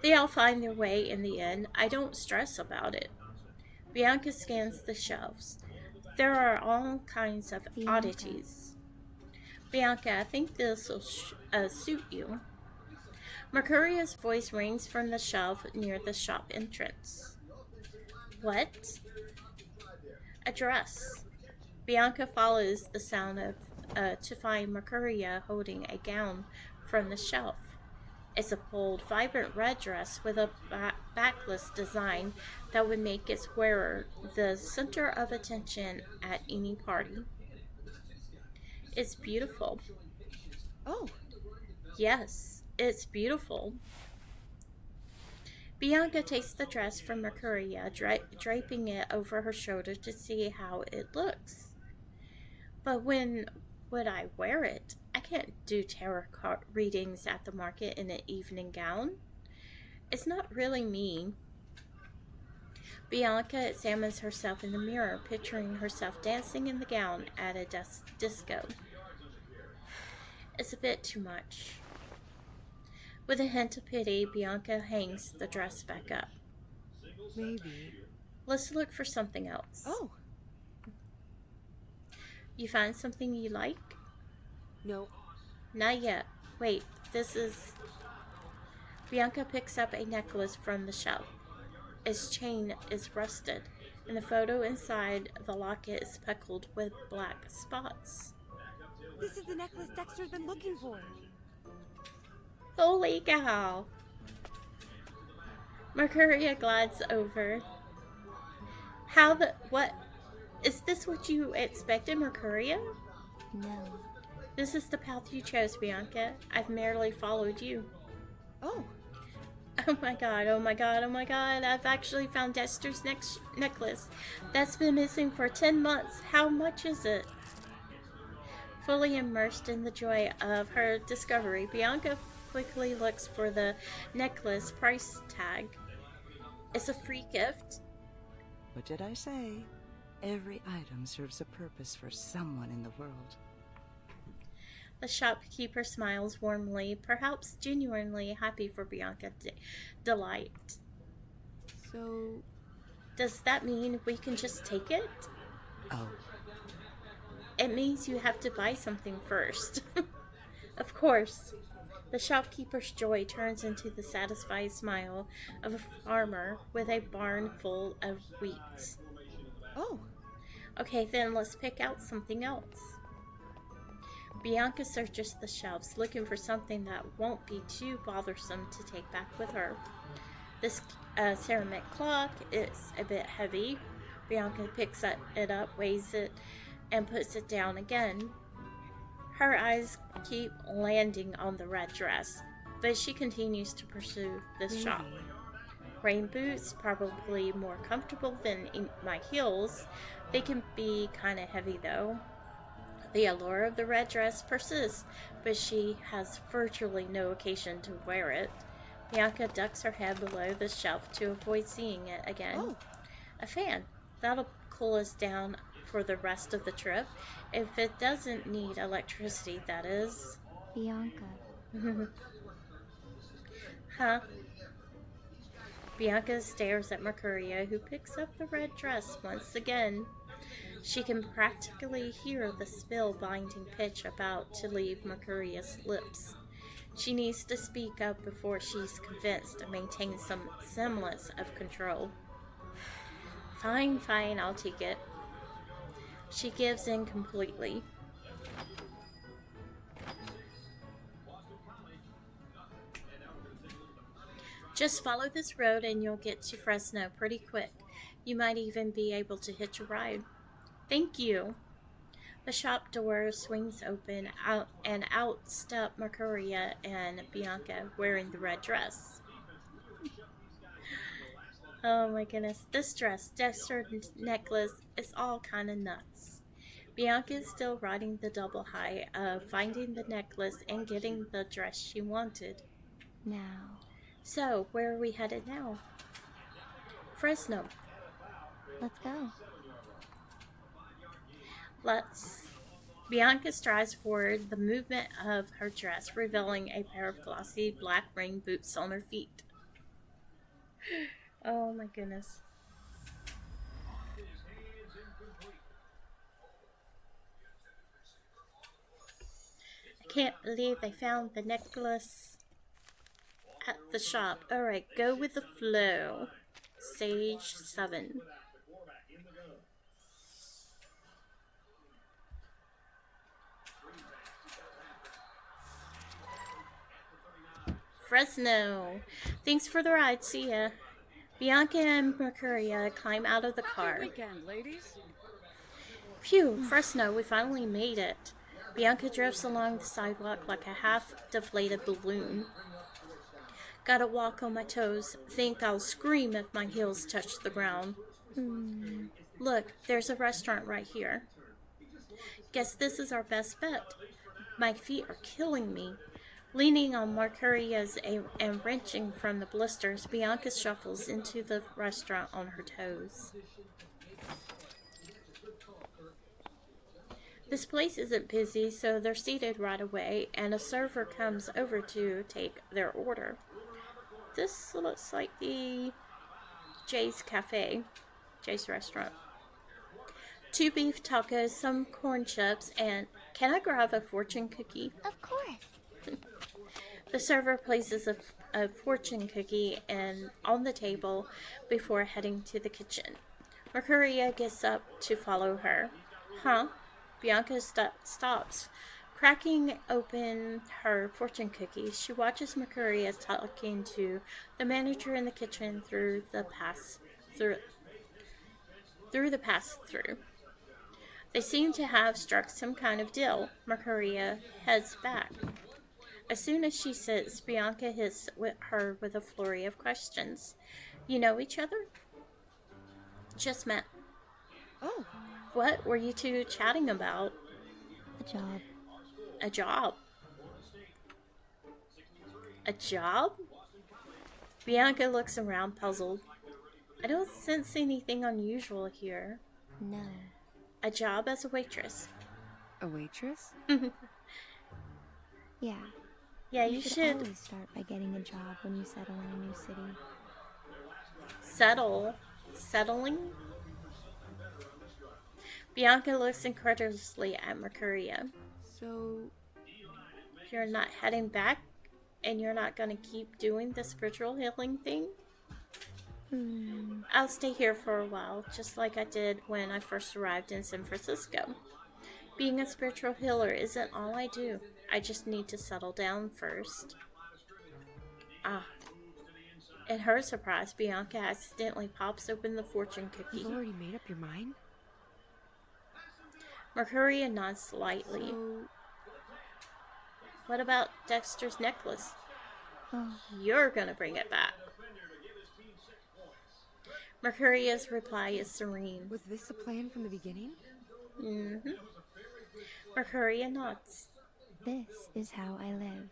They all find their way in the end. I don't stress about it. Bianca scans the shelves. There are all kinds of oddities. Bianca, I think this will suit you. Mercuria's voice rings from the shelf near the shop entrance. What? A dress. Bianca follows the sound to find Mercuria holding a gown from the shelf. It's a bold, vibrant red dress with a backless design that would make its wearer the center of attention at any party. It's beautiful. Oh. Yes, it's beautiful. Bianca takes the dress from Mercuria, draping it over her shoulder to see how it looks. But when would I wear it? I can't do tarot card readings at the market in an evening gown. It's not really me. Bianca examines herself in the mirror, picturing herself dancing in the gown at a disco. It's a bit too much. With a hint of pity, Bianca hangs the dress back up. Maybe. Let's look for something else. Oh. You find something you like? No. Not yet. Wait, this is... Bianca picks up a necklace from the shelf. Its chain is rusted, and the photo inside the locket is speckled with black spots. This is the necklace Dexter's been looking for. Holy cow! Mercuria glides over. What? Is this what you expected, Mercuria? No. This is the path you chose, Bianca. I've merely followed you. Oh. Oh my god, oh my god, oh my god. I've actually found Dexter's necklace. That's been missing for 10 months. How much is it? Fully immersed in the joy of her discovery, Bianca quickly looks for the necklace price tag. It's a free gift. What did I say? Every item serves a purpose for someone in the world. The shopkeeper smiles warmly, perhaps genuinely happy for Bianca's delight. So... Does that mean we can just take it? Oh. It means you have to buy something first. Of course. The shopkeeper's joy turns into the satisfied smile of a farmer with a barn full of wheat. Oh. Okay, then let's pick out something else. Bianca searches the shelves, looking for something that won't be too bothersome to take back with her. This ceramic clock is a bit heavy. Bianca picks it up, weighs it, and puts it down again. Her eyes keep landing on the red dress, but she continues to pursue this shop. Rain boots, probably more comfortable than my heels. They can be kind of heavy though. The allure of the red dress persists, but she has virtually no occasion to wear it. Bianca ducks her head below the shelf to avoid seeing it again. Oh. A fan. That'll cool us down for the rest of the trip. If it doesn't need electricity, that is. Bianca. Huh? Bianca stares at Mercuria, who picks up the red dress once again. She can practically hear the spellbinding pitch about to leave Mercuria's lips. She needs to speak up before she's convinced and maintain some semblance of control. Fine, I'll take it. She gives in completely. Just follow this road and you'll get to Fresno pretty quick. You might even be able to hitch a ride. Thank you. The shop door swings open, out step Mercuria and Bianca wearing the red dress. Oh my goodness. This dress, Dexter's necklace, is all kind of nuts. Bianca is still riding the double high of finding the necklace and getting the dress she wanted. Now. So, where are we headed now? Fresno. Let's go. Let's. Bianca strides forward, the movement of her dress revealing a pair of glossy black rain boots on her feet. Oh my goodness. I can't believe they found the necklace at the shop. Alright, go with the flow. Stage 7. Fresno. Thanks for the ride. See ya. Bianca and Mercuria climb out of the car. Weekend, ladies. Phew, Fresno, we finally made it. Bianca drifts along the sidewalk like a half-deflated balloon. Gotta walk on my toes. Think I'll scream if my heels touch the ground. Look, there's a restaurant right here. Guess this is our best bet. My feet are killing me. Leaning on Mercuria's and wrenching from the blisters, Bianca shuffles into the restaurant on her toes. This place isn't busy, so they're seated right away, and a server comes over to take their order. This looks like the Jay's Cafe, Jay's restaurant. 2 beef tacos, some corn chips, and can I grab a fortune cookie? Of course. The server places a fortune cookie on the table before heading to the kitchen. Mercuria gets up to follow her. Huh? Bianca stops. Cracking open her fortune cookie, she watches Mercuria talking to the manager in the kitchen through the pass-through. They seem to have struck some kind of deal. Mercuria heads back. As soon as she sits, Bianca hits her with a flurry of questions. You know each other? Just met. Oh. What were you two chatting about? A job. A job? A job? Bianca looks around, puzzled. I don't sense anything unusual here. No. A job as a waitress. A waitress? Yeah. Yeah, you should always start by getting a job when you settle in a new city. Settling? Bianca looks incredulously at Mercuria. So... You're not heading back? And you're not going to keep doing the spiritual healing thing? I'll stay here for a while, just like I did when I first arrived in San Francisco. Being a spiritual healer isn't all I do. I just need to settle down first. In her surprise, Bianca accidentally pops open the fortune cookie. You've already made up your mind? Mercuria nods slightly. What about Dexter's necklace? You're gonna bring it back. Mercuria's reply is serene. Was this a plan from the beginning? Mercuria nods. This is how I live.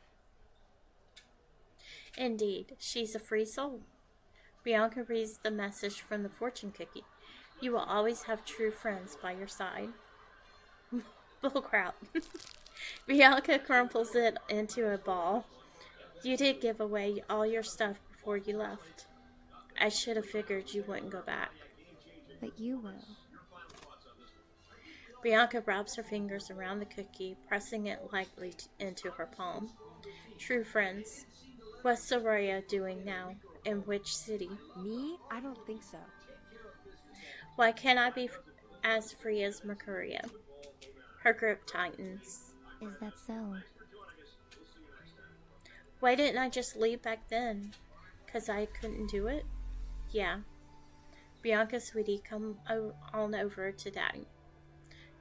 Indeed, she's a free soul. Bianca reads the message from the fortune cookie. You will always have true friends by your side. Bullcrap. Bianca crumples it into a ball. You did give away all your stuff before you left. I should have figured you wouldn't go back. But you will. Bianca wraps her fingers around the cookie, pressing it lightly into her palm. True friends. What's Soraya doing now? In which city? Me? I don't think so. Why can't I be as free as Mercuria? Her grip tightens. Is that so? Why didn't I just leave back then? 'Cause I couldn't do it? Yeah. Bianca, sweetie, come on over to Daddy.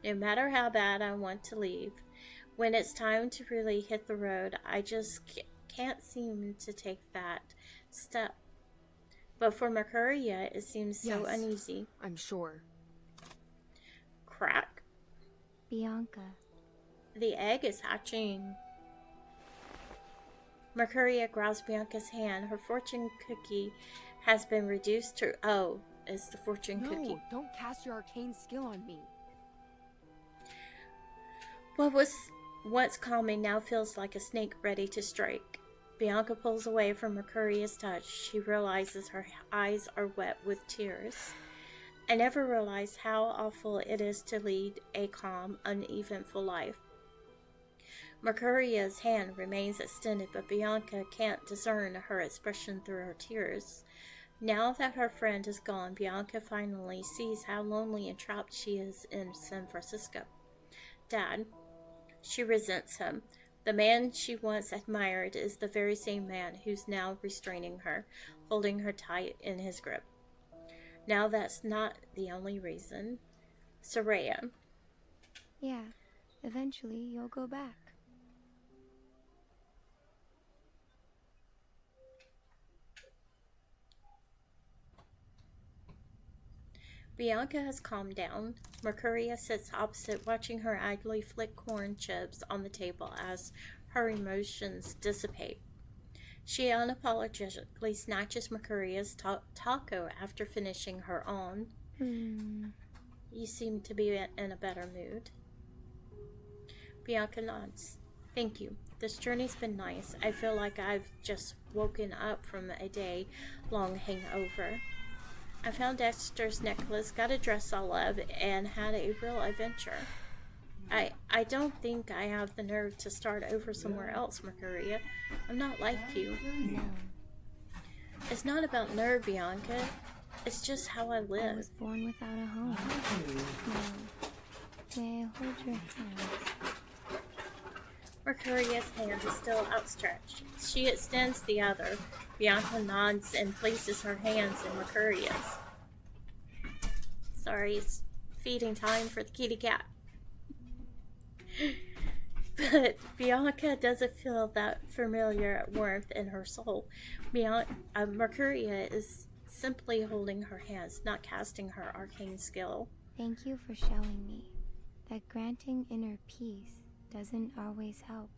No matter how bad I want to leave, when it's time to really hit the road, I just can't seem to take that step. But for Mercuria, it seems so uneasy. I'm sure. Crack. Bianca. The egg is hatching. Mercuria grabs Bianca's hand. Her fortune cookie has been reduced to... Oh, it's the fortune cookie. No, don't cast your arcane skill on me. What was once calming now feels like a snake ready to strike. Bianca pulls away from Mercuria's touch. She realizes her eyes are wet with tears. I never realized how awful it is to lead a calm, uneventful life. Mercuria's hand remains extended, but Bianca can't discern her expression through her tears. Now that her friend is gone, Bianca finally sees how lonely and trapped she is in San Francisco. Dad. She resents him. The man she once admired is the very same man who's now restraining her, holding her tight in his grip. Now that's not the only reason. Soraya. Yeah, eventually you'll go back. Bianca has calmed down. Mercuria sits opposite, watching her idly flick corn chips on the table as her emotions dissipate. She unapologetically snatches Mercuria's taco after finishing her own. You seem to be in a better mood. Bianca nods. Thank you. This journey's been nice. I feel like I've just woken up from a day-long hangover. I found Dexter's necklace, got a dress I love, and had a real adventure. I don't think I have the nerve to start over somewhere else, Mercuria. I'm not like you. No. It's not about nerve, Bianca. It's just how I live. I was born without a home. No. May I hold your hand? Mercuria's hand is still outstretched. She extends the other. Bianca nods and places her hands in Mercuria's. Sorry, it's feeding time for the kitty cat. But Bianca doesn't feel that familiar warmth in her soul. Mercuria is simply holding her hands, not casting her arcane skill. Thank you for showing me that granting inner peace doesn't always help.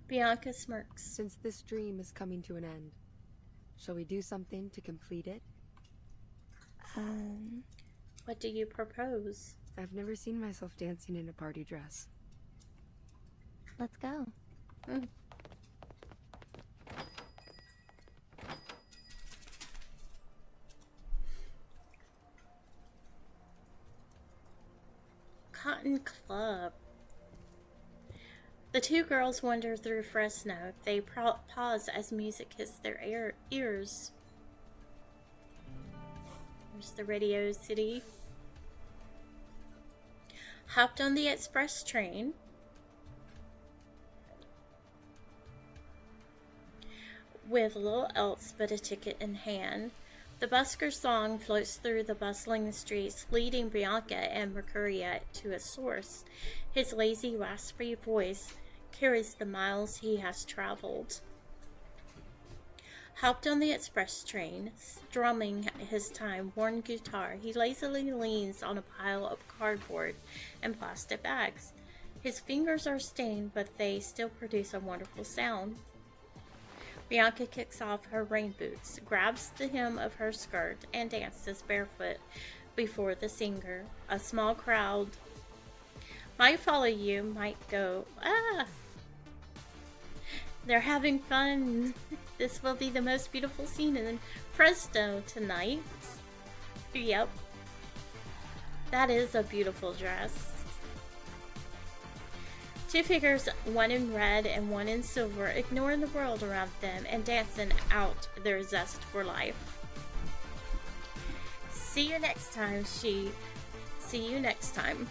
Bianca smirks. Since this dream is coming to an end, shall we do something to complete it? What do you propose? I've never seen myself dancing in a party dress. Let's go. Cotton Club. The two girls wander through Fresno. They pause as music hits their ears. There's the Radio City. Hopped on the express train. With little else but a ticket in hand. The busker's song floats through the bustling streets, leading Bianca and Mercuria to its source. His lazy, raspy voice carries the miles he has traveled. Hopped on the express train, strumming his time-worn guitar, he lazily leans on a pile of cardboard and plastic bags. His fingers are stained, but they still produce a wonderful sound. Bianca kicks off her rain boots, grabs the hem of her skirt, and dances barefoot before the singer. A small crowd might follow you, might go, ah! They're having fun. This will be the most beautiful scene in Fresno tonight. Yep. That is a beautiful dress. Two figures, one in red and one in silver, ignoring the world around them and dancing out their zest for life. See you next time, See you next time.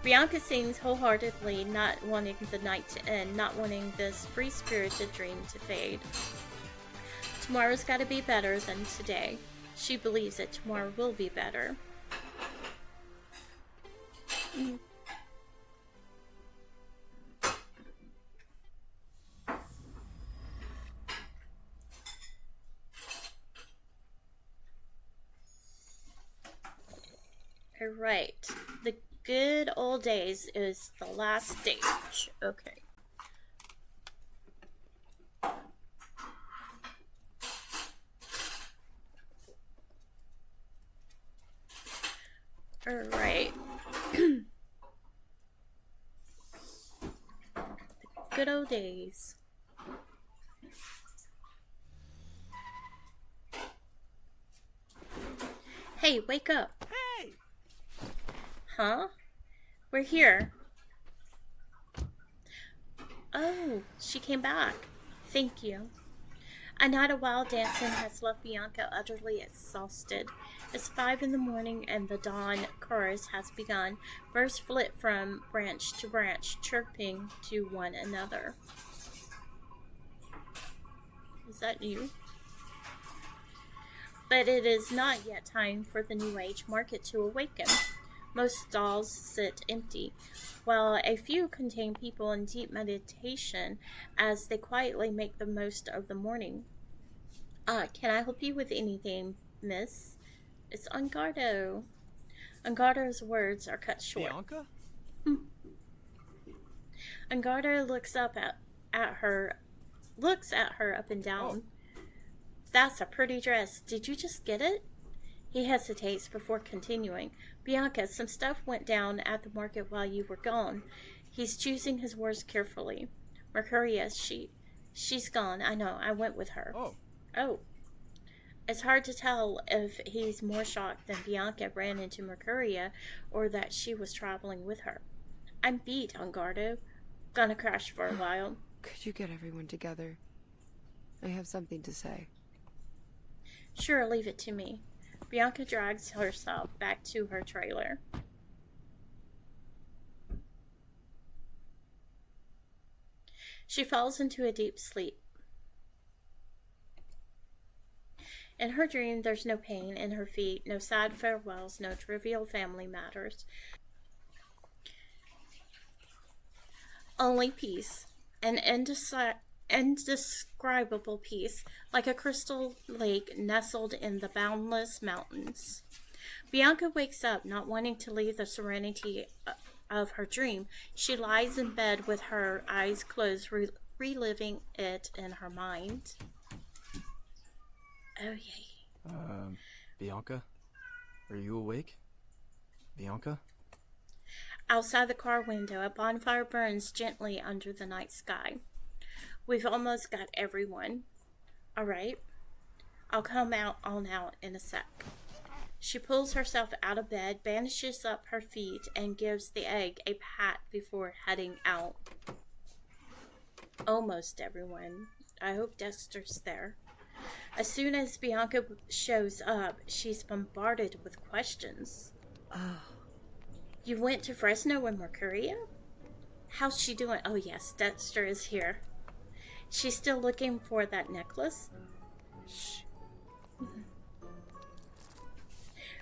Bianca sings wholeheartedly, not wanting the night to end, not wanting this free-spirited dream to fade. Tomorrow's gotta be better than today. She believes that tomorrow will be better. Alright, the good old days is the last stage. Okay. Alright. Good old days. Hey, wake up. Hey! Huh? We're here. Oh, she came back. Thank you. A night of wild dancing has left Bianca utterly exhausted. It's 5 in the morning and the dawn chorus has begun. Birds flit from branch to branch, chirping to one another. Is that you? But it is not yet time for the New Age market to awaken. Most stalls sit empty, while a few contain people in deep meditation as they quietly make the most of the morning. Can I help you with anything, miss? It's Angardo. Angardo's words are cut short. Bianca? Angardo looks up at her up and down. Oh. That's a pretty dress. Did you just get it? He hesitates before continuing. Bianca, some stuff went down at the market while you were gone. He's choosing his words carefully. Mercuria, she's gone. I know. I went with her. Oh. It's hard to tell if he's more shocked than Bianca ran into Mercuria or that she was traveling with her. I'm beat, Angardo. Gonna crash for a while. Could you get everyone together? I have something to say. Sure, leave it to me. Bianca drags herself back to her trailer. She falls into a deep sleep. In her dream, there's no pain in her feet, no sad farewells, no trivial family matters. Only peace, an indescribable peace, like a crystal lake nestled in the boundless mountains. Bianca wakes up, not wanting to leave the serenity of her dream. She lies in bed with her eyes closed, reliving it in her mind. Oh, yay. Bianca? Are you awake? Bianca? Outside the car window, a bonfire burns gently under the night sky. We've almost got everyone. All right. I'll come on out in a sec. She pulls herself out of bed, bandishes up her feet, and gives the egg a pat before heading out. Almost everyone. I hope Dexter's there. As soon as Bianca shows up, she's bombarded with questions. You went to Fresno with Mercuria? How's she doing? Oh yes, Dexter is here. She's still looking for that necklace? Shh.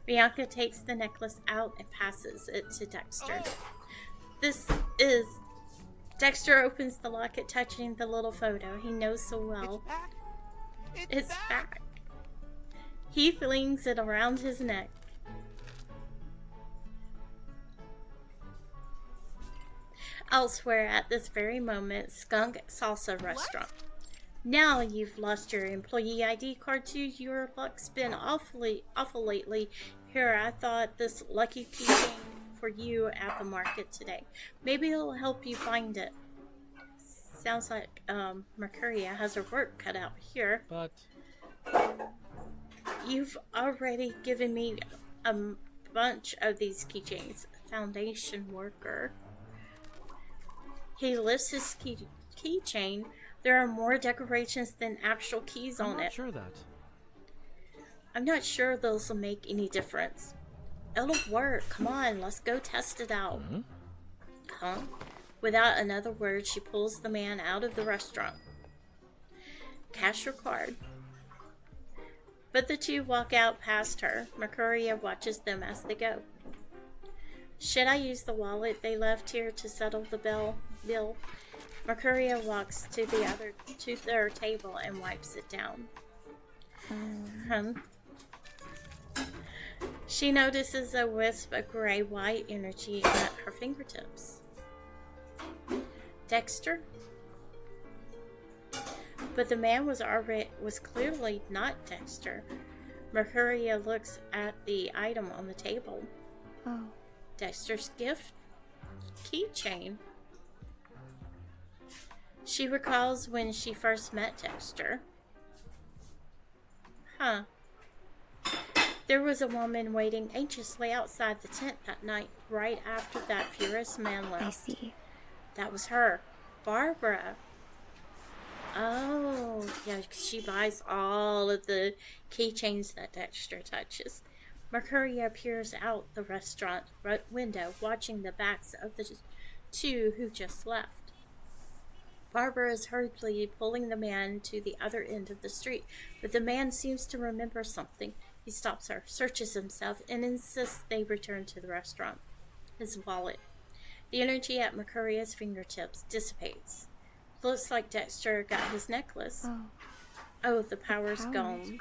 Bianca takes the necklace out and passes it to Dexter. Dexter opens the locket, touching the little photo he knows so well. It's back. He flings it around his neck. Elsewhere at this very moment, Skunk Salsa Restaurant. Now you've lost your employee ID card too. Your luck's been awful lately. Here, I thought this lucky keychain for you at the market today. Maybe it'll help you find it. Sounds like Mercuria has her work cut out here. But you've already given me a bunch of these keychains. Foundation worker. He lifts his keychain. There are more decorations than actual keys on it. I'm not sure that. I'm not sure those will make any difference. It'll work. Come on, let's go test it out. Mm-hmm. Huh? Without another word, she pulls the man out of the restaurant. Cash your card. But the two walk out past her. Mercuria watches them as they go. Should I use the wallet they left here to settle the bill? Mercuria walks to their table and wipes it down. She notices a wisp of gray-white energy at her fingertips. Dexter? But the man was clearly not Dexter. Mercuria looks at the item on the table. Oh. Dexter's gift keychain. She recalls when she first met Dexter. Huh. There was a woman waiting anxiously outside the tent that night, right after that furious man left. I see. That was her. Barbara. Oh, yeah, 'cause she buys all of the keychains that Dexter touches. Mercury appears out the restaurant window, watching the backs of the two who just left. Barbara is hurriedly pulling the man to the other end of the street, but the man seems to remember something. He stops her, searches himself, and insists they return to the restaurant. His wallet. The energy at Mercuria's fingertips dissipates. Looks like Dexter got his necklace. Oh, the power's gone.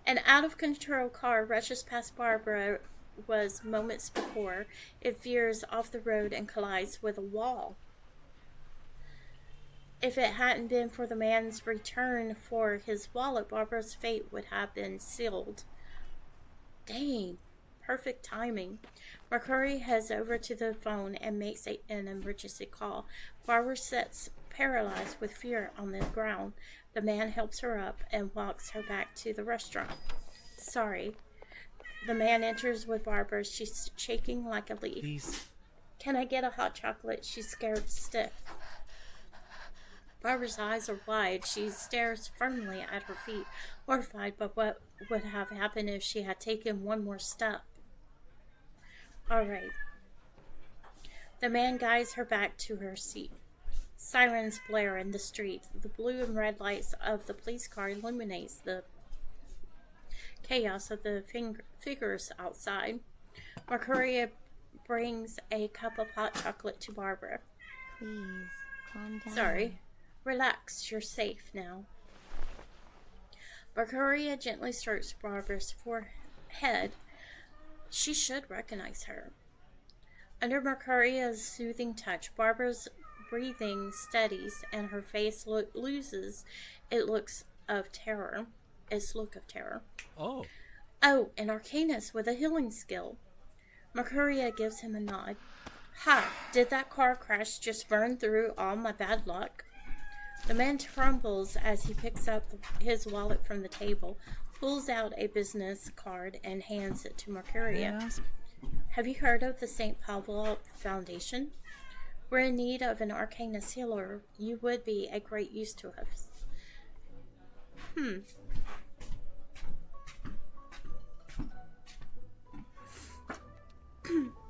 An out-of-control car rushes past Barbara was moments before. It veers off the road and collides with a wall. If it hadn't been for the man's return for his wallet, Barbara's fate would have been sealed. Dang, perfect timing. Mercury heads over to the phone and makes an emergency call. Barbara sits paralyzed with fear on the ground. The man helps her up and walks her back to the restaurant. Sorry. The man enters with Barbara. She's shaking like a leaf. Please. Can I get a hot chocolate? She's scared stiff. Barbara's eyes are wide. She stares firmly at her feet, horrified by what would have happened if she had taken one more step. All right. The man guides her back to her seat. Sirens blare in the street. The blue and red lights of the police car illuminates the chaos of the figures outside. Mercury brings a cup of hot chocolate to Barbara. Please, calm down. Sorry. Relax, you're safe now. Mercuria gently strokes Barbara's forehead. She should recognize her. Under Mercuria's soothing touch, Barbara's breathing steadies and her face loses its look of terror. Oh. Oh, an Arcanist with a healing skill. Mercuria gives him a nod. Ha! Did that car crash just burn through all my bad luck? The man trembles as he picks up his wallet from the table, pulls out a business card, and hands it to Mercuria. Have you heard of the St. Pavlo Foundation? We're in need of an Arcanist healer. You would be a great use to us.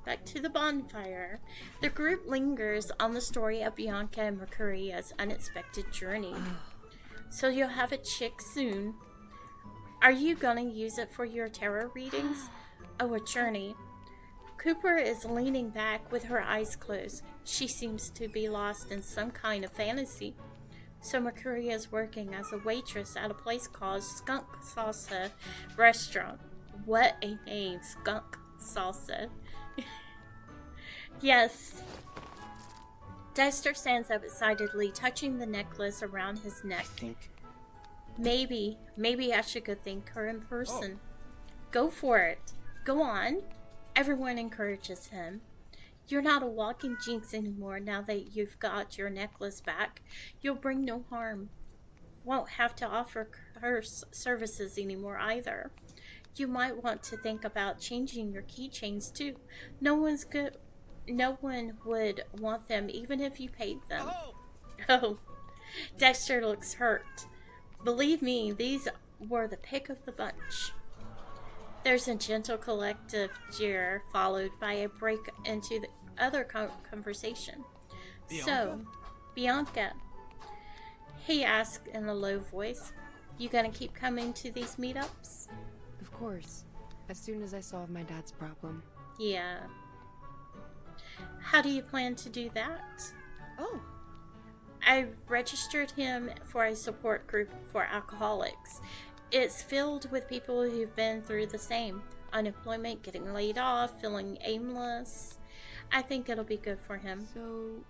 Back to the bonfire. The group lingers on the story of Bianca and Mercuria's unexpected journey. So you'll have a chick soon. Are you gonna use it for your tarot readings? Oh, a journey. Cooper is leaning back with her eyes closed. She seems to be lost in some kind of fantasy. So Mercuria is working as a waitress at a place called Skunk Salsa Restaurant. What a name, Skunk Salsa. Yes. Dexter stands up excitedly, touching the necklace around his neck. I think... Maybe I should go thank her in person. Go for it. Go on. Everyone encourages him. You're not a walking jinx anymore now that you've got your necklace back. You'll bring no harm. Won't have to offer her services anymore either. You might want to think about changing your keychains too. No one would want them even if you paid them. Oh, Dexter looks hurt. Believe me, these were the pick of the bunch. There's a gentle collective jeer followed by a break into the other conversation. So, Bianca, he asked in a low voice, you gonna keep coming to these meetups? Of course. As soon as I solve my dad's problem. Yeah. How do you plan to do that? Oh. I registered him for a support group for alcoholics. It's filled with people who've been through the same. Unemployment, getting laid off, feeling aimless. I think it'll be good for him. So,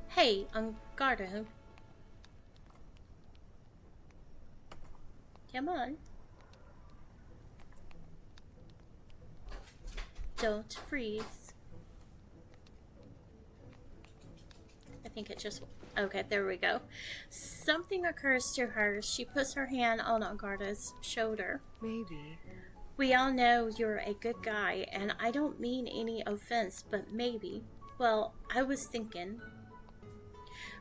Hey, Ungardo. Come on. Don't freeze. I think it just... Okay, there we go. Something occurs to her. She puts her hand on Ungardo's shoulder. Maybe. We all know you're a good guy, and I don't mean any offense, but maybe. Well, I was thinking...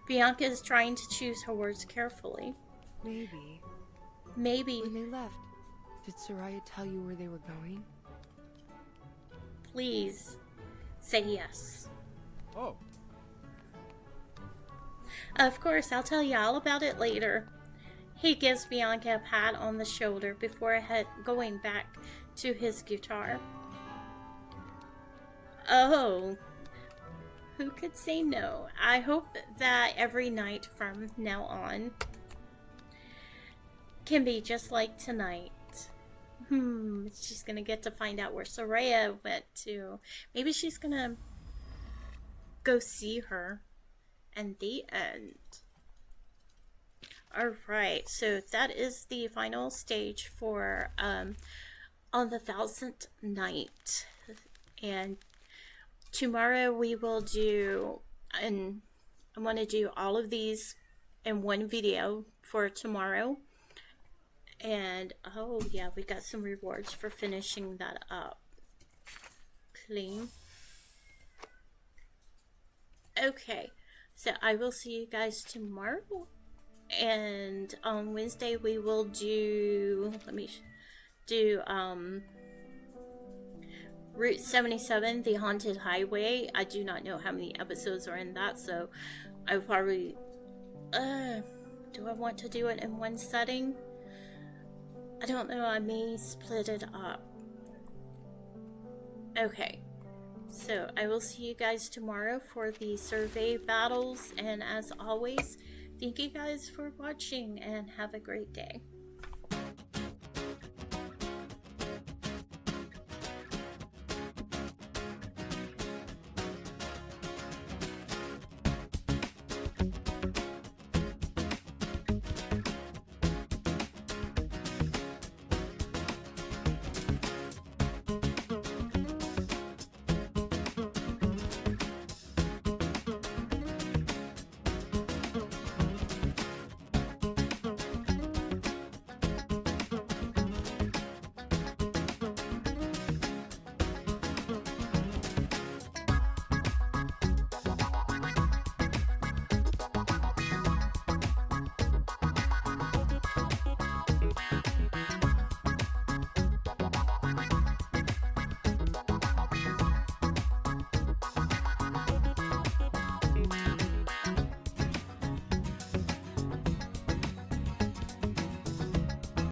Bianca is trying to choose her words carefully. Maybe. Maybe. When they left, did Soraya tell you where they were going? Please say yes. Oh. Of course, I'll tell you all about it later. He gives Bianca a pat on the shoulder before going back to his guitar. Oh, who could say no? I hope that every night from now on can be just like tonight. She's gonna get to find out where Soraya went to. Maybe she's gonna go see her. And the end. Alright, so that is the final stage for on the 1000th night. And tomorrow we will do, and I want to do all of these in one video for tomorrow. And oh yeah, we got some rewards for finishing that up. Clean. Okay, so I will see you guys tomorrow. And on Wednesday we will do, Route 77, the Haunted Highway. I do not know how many episodes are in that, so I probably, do I want to do it in one setting? I don't know, I may split it up. Okay, so I will see you guys tomorrow for the survey battles, and as always, thank you guys for watching and have a great day.